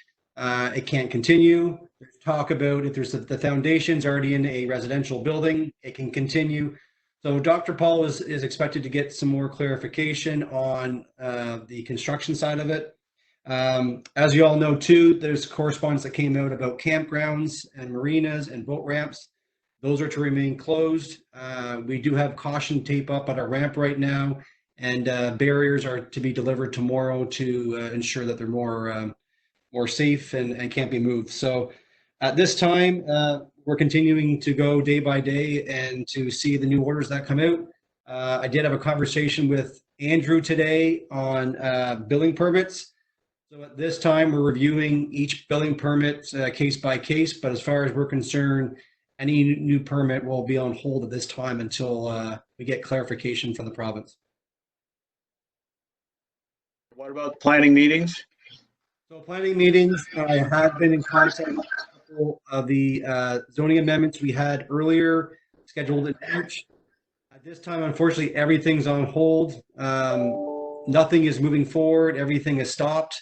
it can't continue. There's talk about if there's the foundation's already in a residential building, it can continue. So Dr. Paul is expected to get some more clarification on the construction side of it. As you all know too, there's correspondence that came out about campgrounds and marinas and boat ramps. Those are to remain closed. We do have caution tape up at our ramp right now, and barriers are to be delivered tomorrow to ensure that they're more safe and can't be moved. So at this time, we're continuing to go day by day and to see the new orders that come out. I did have a conversation with Andrew today on building permits. So at this time, we're reviewing each building permit case by case, but as far as we're concerned, any new permit will be on hold at this time until we get clarification from the province. What about planning meetings? So planning meetings, I have been in contact with a couple of the zoning amendments we had earlier scheduled in March. At this time, unfortunately, everything's on hold. Nothing is moving forward. Everything is stopped.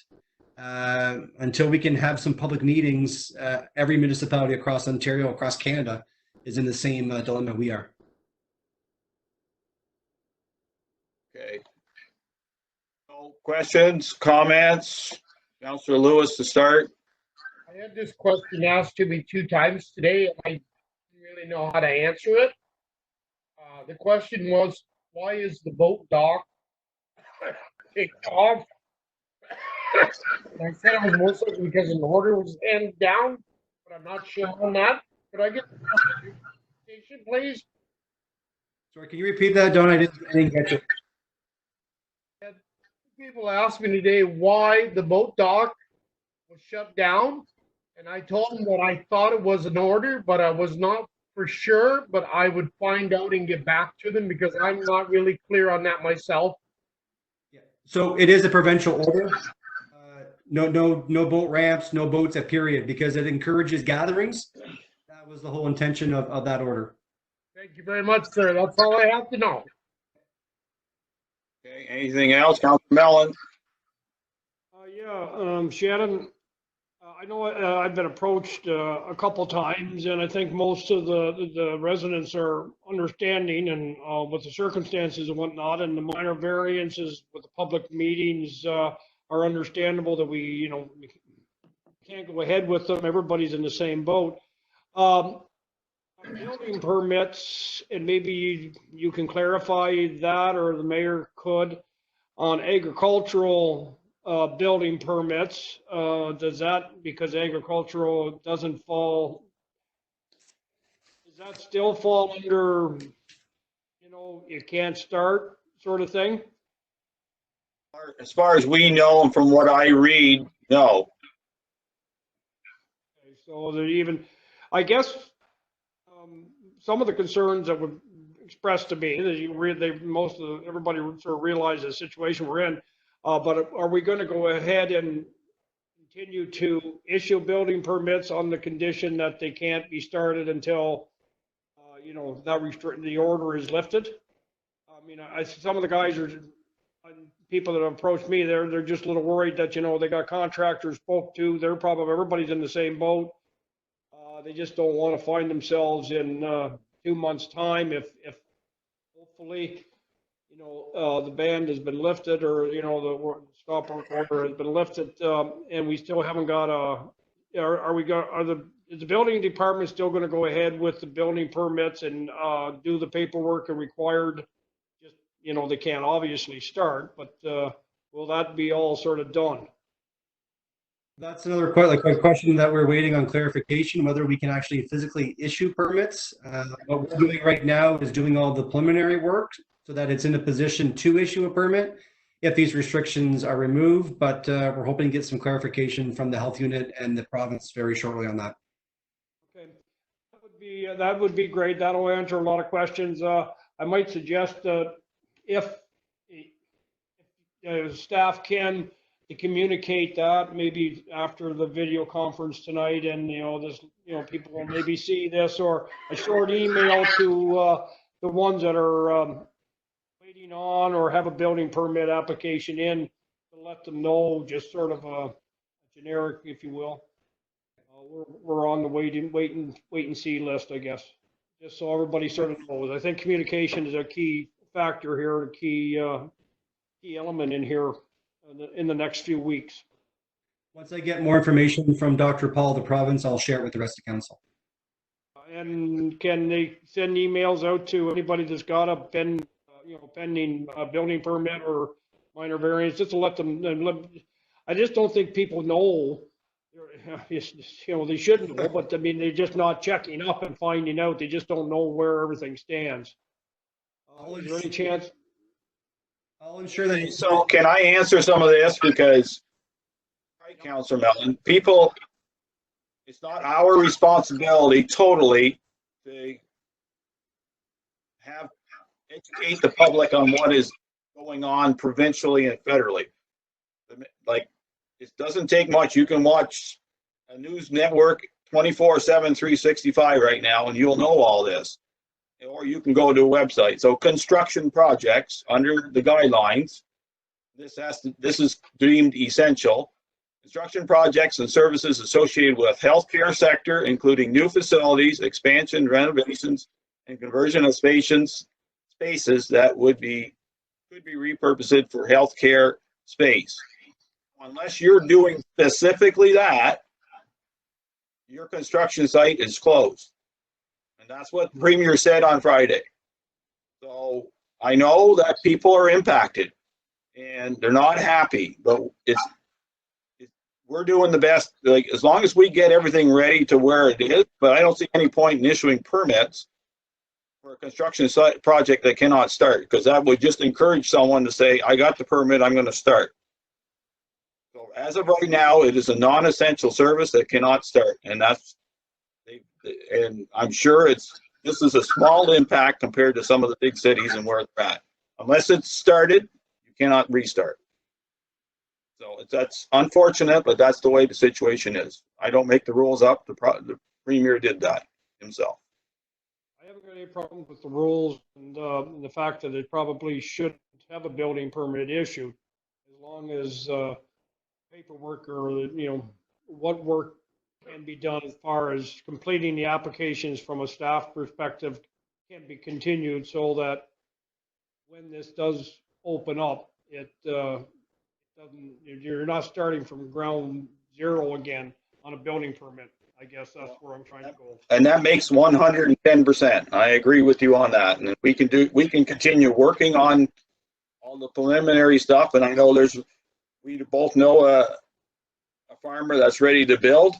Until we can have some public meetings, every municipality across Ontario, across Canada, is in the same dilemma we are. Okay. No questions, comments? Councillor Lewis to start. I had this question asked to me 2 times today, and I didn't really know how to answer it. The question was, why is the boat dock taken off? And I said it was mostly because an order was handed down, but I'm not sure on that. Could I get the clarification, please? Sorry, can you repeat that, Don? I didn't get you. People asked me today why the boat dock was shut down, and I told them that I thought it was an order, but I was not for sure, but I would find out and get back to them because I'm not really clear on that myself. Yeah. So it is a provincial order. No boat ramps, no boats at period, because it encourages gatherings. That was the whole intention of that order. Thank you very much, sir. That's all I have to know. Okay, anything else? Councillor Mellon? Shannon, I know I've been approached a couple times, and I think most of the residents are understanding and with the circumstances and whatnot, and the minor variances with the public meetings are understandable that we can't go ahead with them. Everybody's in the same boat. Building permits, and maybe you can clarify that, or the mayor could, on agricultural building permits. Does that, because agricultural doesn't fall, does that still fall under, you can't start sort of thing? As far as we know, and from what I read, no. Okay, so there even, I guess, some of the concerns that were expressed to me, that you read, everybody sort of realizes the situation we're in. But are we going to go ahead and continue to issue building permits on the condition that they can't be started until, the order is lifted? I mean, some of the guys people that have approached me, they're just a little worried that, they got contractors spoke to. They're probably, everybody's in the same boat. They just don't want to find themselves in 2 months' time if hopefully, the ban has been lifted, or, the stop work order has been lifted, and we still haven't got is the building department still going to go ahead with the building permits and do the paperwork required? Just, they can't obviously start, but will that be all sort of done? That's another question that we're waiting on clarification, whether we can actually physically issue permits. What we're doing right now is doing all the preliminary work so that it's in a position to issue a permit if these restrictions are removed, but we're hoping to get some clarification from the health unit and the province very shortly on that. Okay, that would be great. That'll answer a lot of questions. I might suggest that if staff can to communicate that maybe after the video conference tonight, and people will maybe see this, or a short email to the ones that are waiting on or have a building permit application in, to let them know, just sort of a generic, if you will. We're on the wait and see list, I guess, just so everybody sort of knows. I think communication is a key factor here, a key element in here in the next few weeks. Once I get more information from Dr. Paul, the province, I'll share it with the rest of council. And can they send emails out to anybody that's got a pending building permit or minor variance, just to let them? I just don't think people know. They shouldn't know, but I mean, they're just not checking up and finding out. They just don't know where everything stands. Is there any chance? I'll ensure that. So can I answer some of this? Because, right, Councillor Mellon, it's not our responsibility totally to educate the public on what is going on provincially and federally. Like, it doesn't take much. You can watch a news network 24/7, 365 right now, and you'll know all this. Or you can go to a website. So construction projects under the guidelines, this is deemed essential. Construction projects and services associated with healthcare sector, including new facilities, expansion, renovations, and conversion of spaces that could be repurposed for healthcare space. Unless you're doing specifically that, your construction site is closed. And that's what the Premier said on Friday. So I know that people are impacted and they're not happy, but we're doing the best, like, as long as we get everything ready to where it is. But I don't see any point in issuing permits for a construction site project that cannot start, because that would just encourage someone to say, I got the permit, I'm going to start. So as of right now, it is a non-essential service that cannot start, and I'm sure this is a small impact compared to some of the big cities and where they're at. Unless it's started, you cannot restart. So that's unfortunate, but that's the way the situation is. I don't make the rules up. The Premier did that himself. I haven't got any problem with the rules and the fact that it probably should have a building permit issued, as long as paperwork, or what work can be done as far as completing the applications from a staff perspective can be continued, so that when this does open up, you're not starting from ground zero again on a building permit. I guess that's where I'm trying to go. And that makes 110%. I agree with you on that. And we can continue working on all the preliminary stuff. And I know we both know a farmer that's ready to build.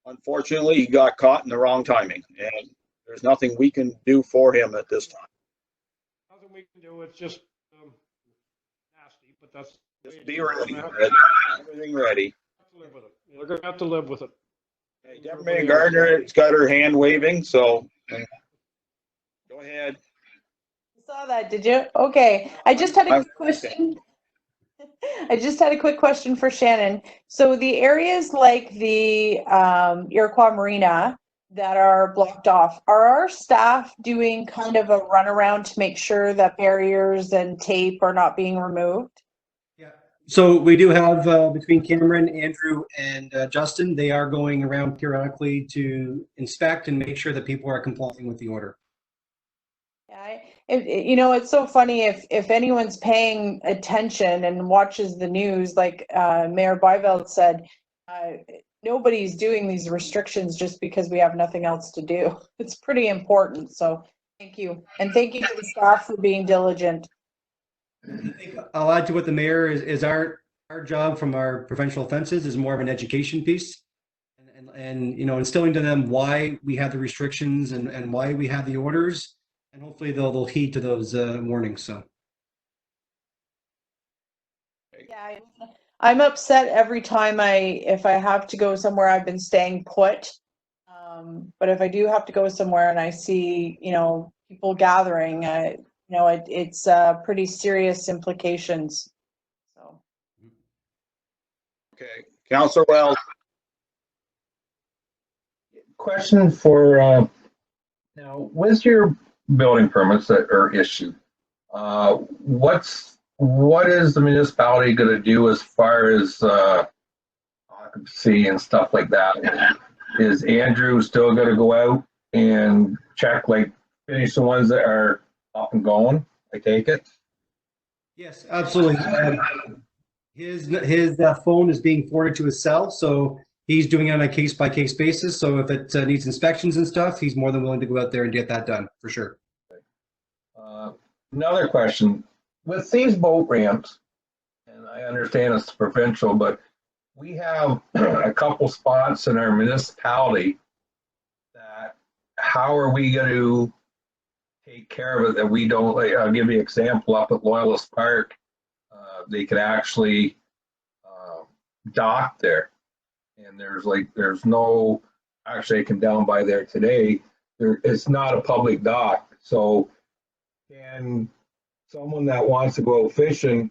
Unfortunately, he got caught in the wrong timing, and there's nothing we can do for him at this time. Nothing we can do. It's just nasty, but that's just be ready. Everything ready. Live with it. They're going to have to live with it. Hey, Deputy Gardner has got her hand waving, so go ahead. You saw that, did you? Okay. I just had a quick question. I just had a quick question for Shannon. So the areas like the Iroquois Marina that are blocked off, are our staff doing kind of a runaround to make sure that barriers and tape are not being removed? So we do have between Cameron, Andrew, and Justin, they are going around periodically to inspect and make sure that people are complying with the order. Yeah, it's so funny if anyone's paying attention and watches the news, like Mayor Byveld said, nobody's doing these restrictions just because we have nothing else to do. It's pretty important. So thank you. And thank you to the staff for being diligent. I think I'll add to what the mayor is our job from our provincial offenses is more of an education piece and instilling to them why we have the restrictions and why we have the orders, and hopefully they'll heed to those warnings. So yeah, I'm upset every time if I have to go somewhere. I've been staying put, but if I do have to go somewhere and I see people gathering, it's pretty serious implications. So. Okay, Councillor Wells. Question for now, with your building permits that are issued, what is the municipality going to do as far as occupancy and stuff like that? Is Andrew still going to go out and check, like finish the ones that are up and going? I take it. yes, absolutely. His phone is being forwarded to his cell, so he's doing it on a case-by-case basis. So if it needs inspections and stuff, he's more than willing to go out there and get that done, for sure. Another question. With these boat ramps, and I understand it's provincial, but we have a couple spots in our municipality that how are we going to take care of it that we don't, like, I'll give you an example up at Loyalist Park. They could actually dock there. And there's no, actually I came down by there today, it's not a public dock. So can someone that wants to go fishing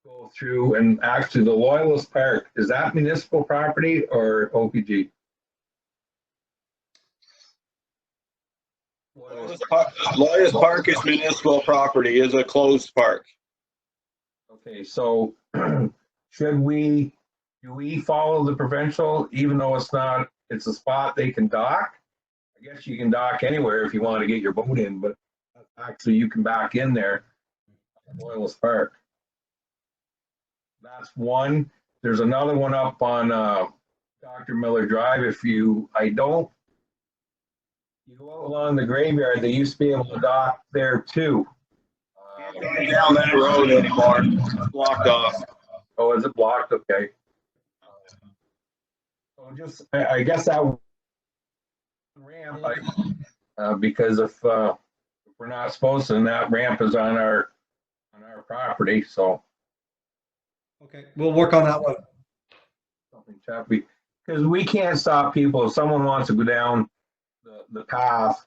go through, and actually the Loyalist Park, is that municipal property or OPG? Loyalist Park is municipal property, is a closed park. Okay, so do we follow the provincial, even though it's a spot they can dock? I guess you can dock anywhere if you want to get your boat in, but actually you can back in there at Loyalist Park. That's one. There's another one up on Dr. Miller Drive. You go along the graveyard, they used to be able to dock there too. Can't go down that road anymore. It's blocked off. Oh, is it blocked? Okay. So I guess that ramp, because if we're not supposed to, and that ramp is on our property, so. Okay, we'll work on that one. Something choppy, because we can't stop people if someone wants to go down the path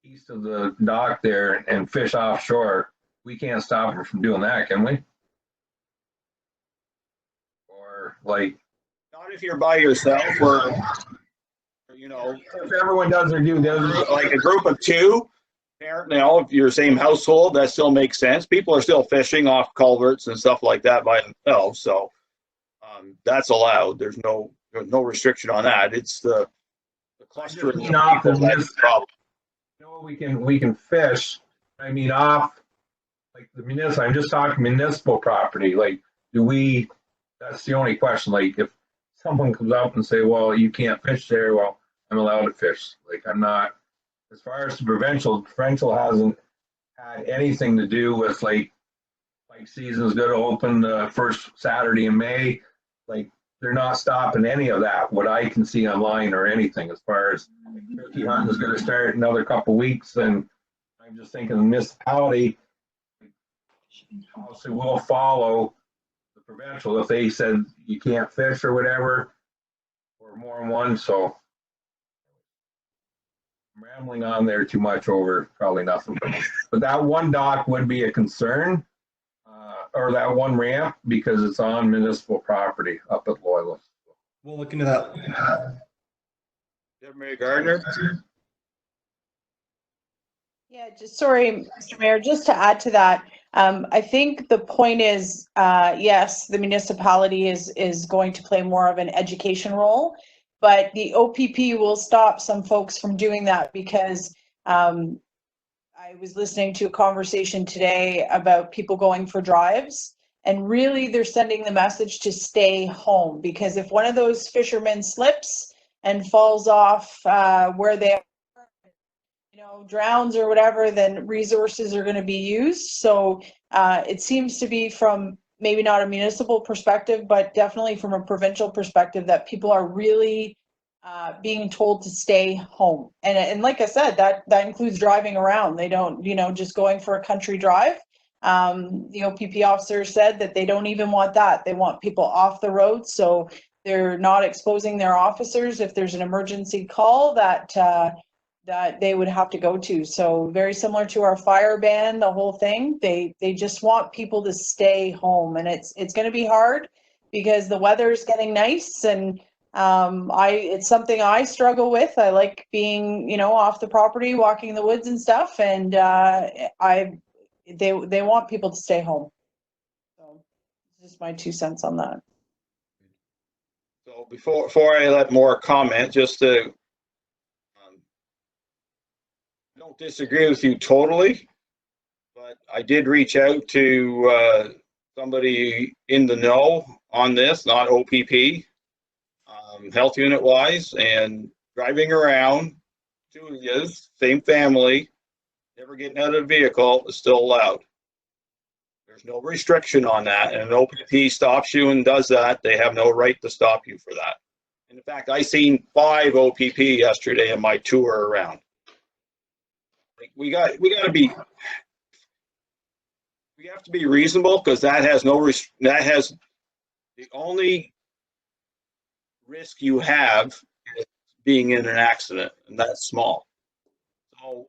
east of the dock there and fish offshore. We can't stop them from doing that, can we? Or like, not if you're by yourself, or if everyone does their due diligence, like a group of two. If you're same household, that still makes sense. People are still fishing off culverts and stuff like that by themselves, so that's allowed. There's no restriction on that. It's the clustering of people that's the problem. We can fish. I mean, off like the municipal. I'm just talking municipal property. Like, that's the only question. Like, if someone comes up and say, "Well, you can't fish there," well, I'm allowed to fish. Like, I'm not. As far as the provincial hasn't had anything to do with like season is going to open the first Saturday in May. Like, they're not stopping any of that, what I can see online or anything. As far as turkey hunting is going to start in another couple of weeks, and I'm just thinking the municipality obviously will follow the provincial if they said you can't fish or whatever, or more than one. So I'm rambling on there too much over probably nothing, but that one dock would be a concern, or that one ramp, because it's on municipal property up at Loyalist. We'll look into that. Mayor Gardner. Yeah, sorry, Mr. Mayor, just to add to that, I think the point is, yes, the municipality is going to play more of an education role, but the OPP will stop some folks from doing that because I was listening to a conversation today about people going for drives, and really they're sending the message to stay home, because if one of those fishermen slips and falls off where they are, drowns or whatever, then resources are going to be used. So it seems to be, from maybe not a municipal perspective, but definitely from a provincial perspective, that people are really being told to stay home. And like I said, that includes driving around. They don't, just going for a country drive. The OPP officer said that they don't even want that. They want people off the road, so they're not exposing their officers if there's an emergency call that they would have to go to. So very similar to our fire ban, the whole thing. They just want people to stay home, and it's going to be hard because the weather is getting nice, and it's something I struggle with. I like being, off the property, walking in the woods and stuff, and they want people to stay home. So this is my 2 cents on that. So before I let more comment, just to I don't disagree with you totally, but I did reach out to somebody in the know on this, not OPP, health unit wise, and driving around, 2 years, same family, never getting out of the vehicle is still allowed. There's no restriction on that, and an OPP stops you and does that, they have no right to stop you for that. And in fact, I seen 5 OPP yesterday in my tour around. We have to be reasonable, because that has the only risk you have is being in an accident, and that's small. So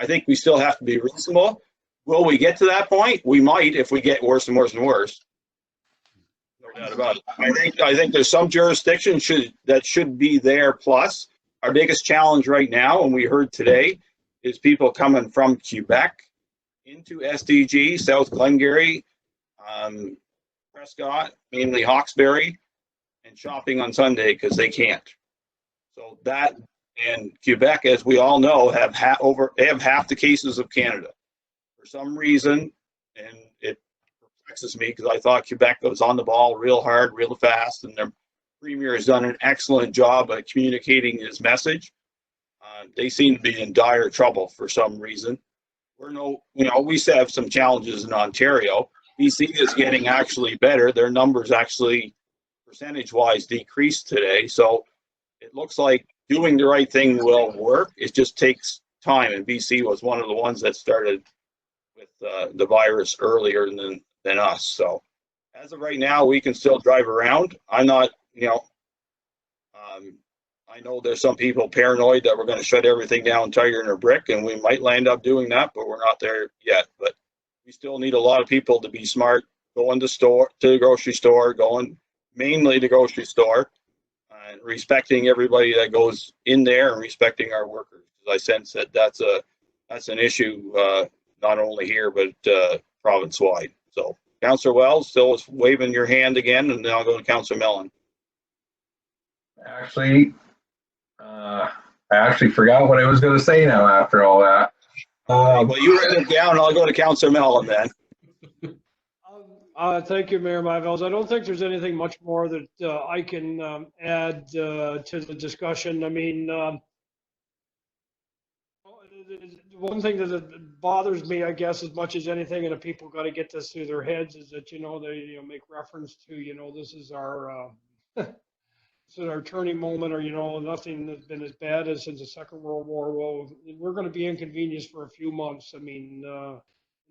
I think we still have to be reasonable. Will we get to that point? We might, if we get worse and worse and worse. No doubt about it. I think there's some jurisdictions that should be there. Plus, our biggest challenge right now, and we heard today, is people coming from Quebec into SDG, South Glengarry, Prescott, mainly Hawkesbury, and shopping on Sunday because they can't. So that, and Quebec, as we all know, have half the cases of Canada for some reason, and it perplexes me because I thought Quebec was on the ball real hard, real fast, and their premier has done an excellent job at communicating his message. They seem to be in dire trouble for some reason. We still have some challenges in Ontario. BC is getting actually better. Their numbers actually, percentage-wise, decreased today. So it looks like doing the right thing will work. It just takes time. And BC was one of the ones that started with the virus earlier than us. So as of right now, we can still drive around. I'm not, I know there's some people paranoid that we're going to shut everything down tighter than a brick, and we might land up doing that, but we're not there yet. But we still need a lot of people to be smart, going to the grocery store, going mainly to the grocery store, and respecting everybody that goes in there, and respecting our workers. As I sense that that's an issue, not only here, but province-wide. So Councillor Wells still is waving your hand again, and then I'll go to Councillor Mellon. Actually, I actually forgot what I was going to say now after all that. Well, you write it down, and I'll go to Councillor Mellon then. Thank you, Mayor Mivels. I don't think there's anything much more that I can add to the discussion. I mean, one thing that bothers me, I guess, as much as anything, and the people got to get this through their heads, is that they make reference to this is our this is our turning moment, or nothing has been as bad as since the Second World War. Well, we're going to be inconvenienced for a few months. I mean, in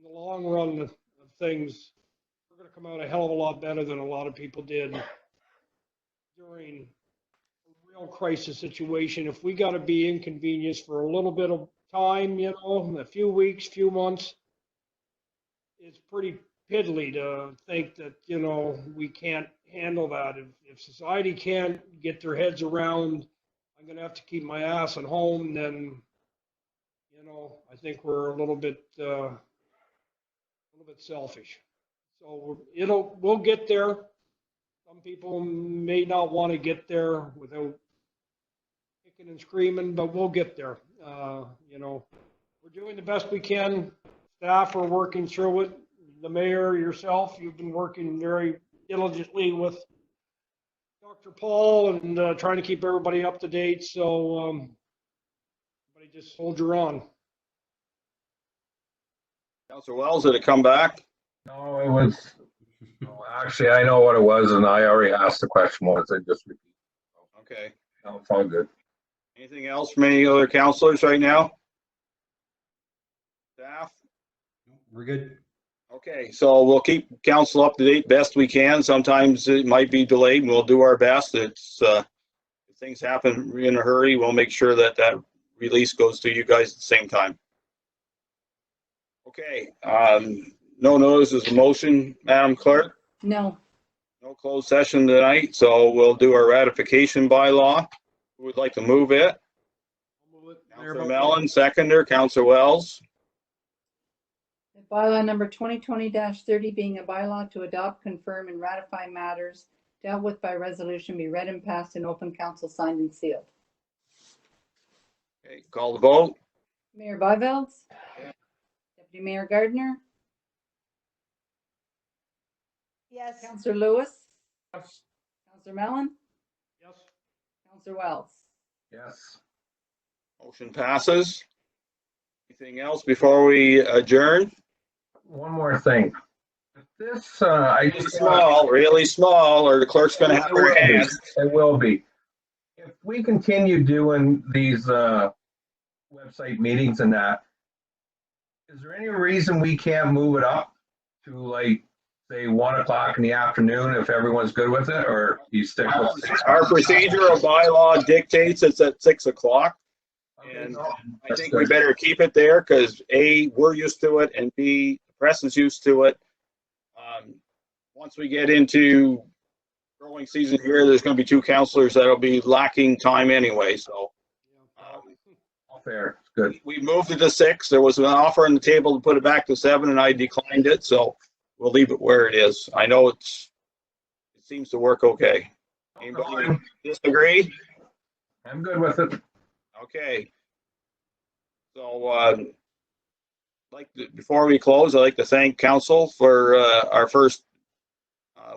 the long run of things, we're going to come out a hell of a lot better than a lot of people did during a real crisis situation. If we got to be inconvenienced for a little bit of time, a few weeks, few months, it's pretty piddly to think that, we can't handle that. If society can't get their heads around, I'm going to have to keep my ass at home, then, I think we're a little bit little bit selfish. So we'll get there. Some people may not want to get there without kicking and screaming, but we'll get there. You know, we're doing the best we can. Staff are working through it. The mayor, yourself, you've been working very diligently with Dr. Paul and trying to keep everybody up to date. So, everybody just soldier on. Councillor Wells, did it come back? No, it was, no, actually, I know what it was, and I already asked the question once. I just repeat. Okay. No, it's all good. Anything else from any other councillors right now? Staff? We're good. Okay, so we'll keep council up to date best we can. Sometimes it might be delayed, and we'll do our best. It's if things happen in a hurry, we'll make sure that that release goes to you guys at the same time. Okay, no notice is a motion, Madam Clerk. No. No closed session tonight, so we'll do our ratification bylaw. Who would like to move it? Councillor Mellon, seconder. Councillor Wells. Bylaw number 2020-30 being a bylaw to adopt, confirm, and ratify matters dealt with by resolution be read and passed in open council, signed and sealed. Okay, call the vote. Mayor Byvelds? Deputy Mayor Gardner? Yes. Councillor Lewis? Yes. Councillor Mellon? Yes. Councillor Wells? Yes. Motion passes. Anything else before we adjourn? One more thing. This, I just Small, really small, or the clerk's gonna have her hands. It will be. If we continue doing these website meetings and that, is there any reason we can't move it up to like, say, 1 o'clock in the afternoon if everyone's good with it, or you stick with? Our procedural bylaw dictates it's at 6 o'clock. And I think we better keep it there because A, we're used to it, and B, the press is used to it. Once we get into growing season here, there's going to be 2 councillors that'll be lacking time anyway. So Fair, good. we moved it to 6. There was an offer on the table to put it back to 7, and I declined it. So we'll leave it where it is. I know it seems to work okay. Anybody disagree? I'm good with it. Okay. So, before we close, I'd like to thank council for our first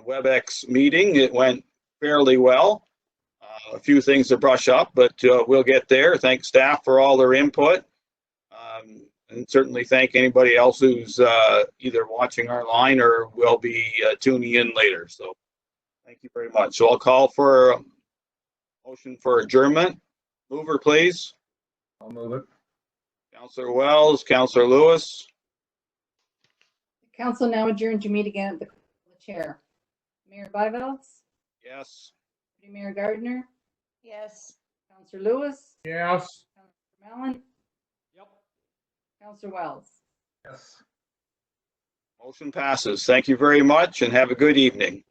WebEx meeting. It went fairly well. A few things to brush up, but we'll get there. Thank staff for all their input. And certainly thank anybody else who's either watching our line or will be tuning in later. So thank you very much. So I'll call for a motion for adjournment. Mover, please. I'll move it. Councillor Wells, Councillor Lewis. Council now adjourned to meet again at the chair. Mayor Byvelds? Yes. Deputy Mayor Gardner? Yes. Councillor Lewis? Yes. Councillor Mellon? Yep. Councillor Wells? Yes. Motion passes. Thank you very much and have a good evening.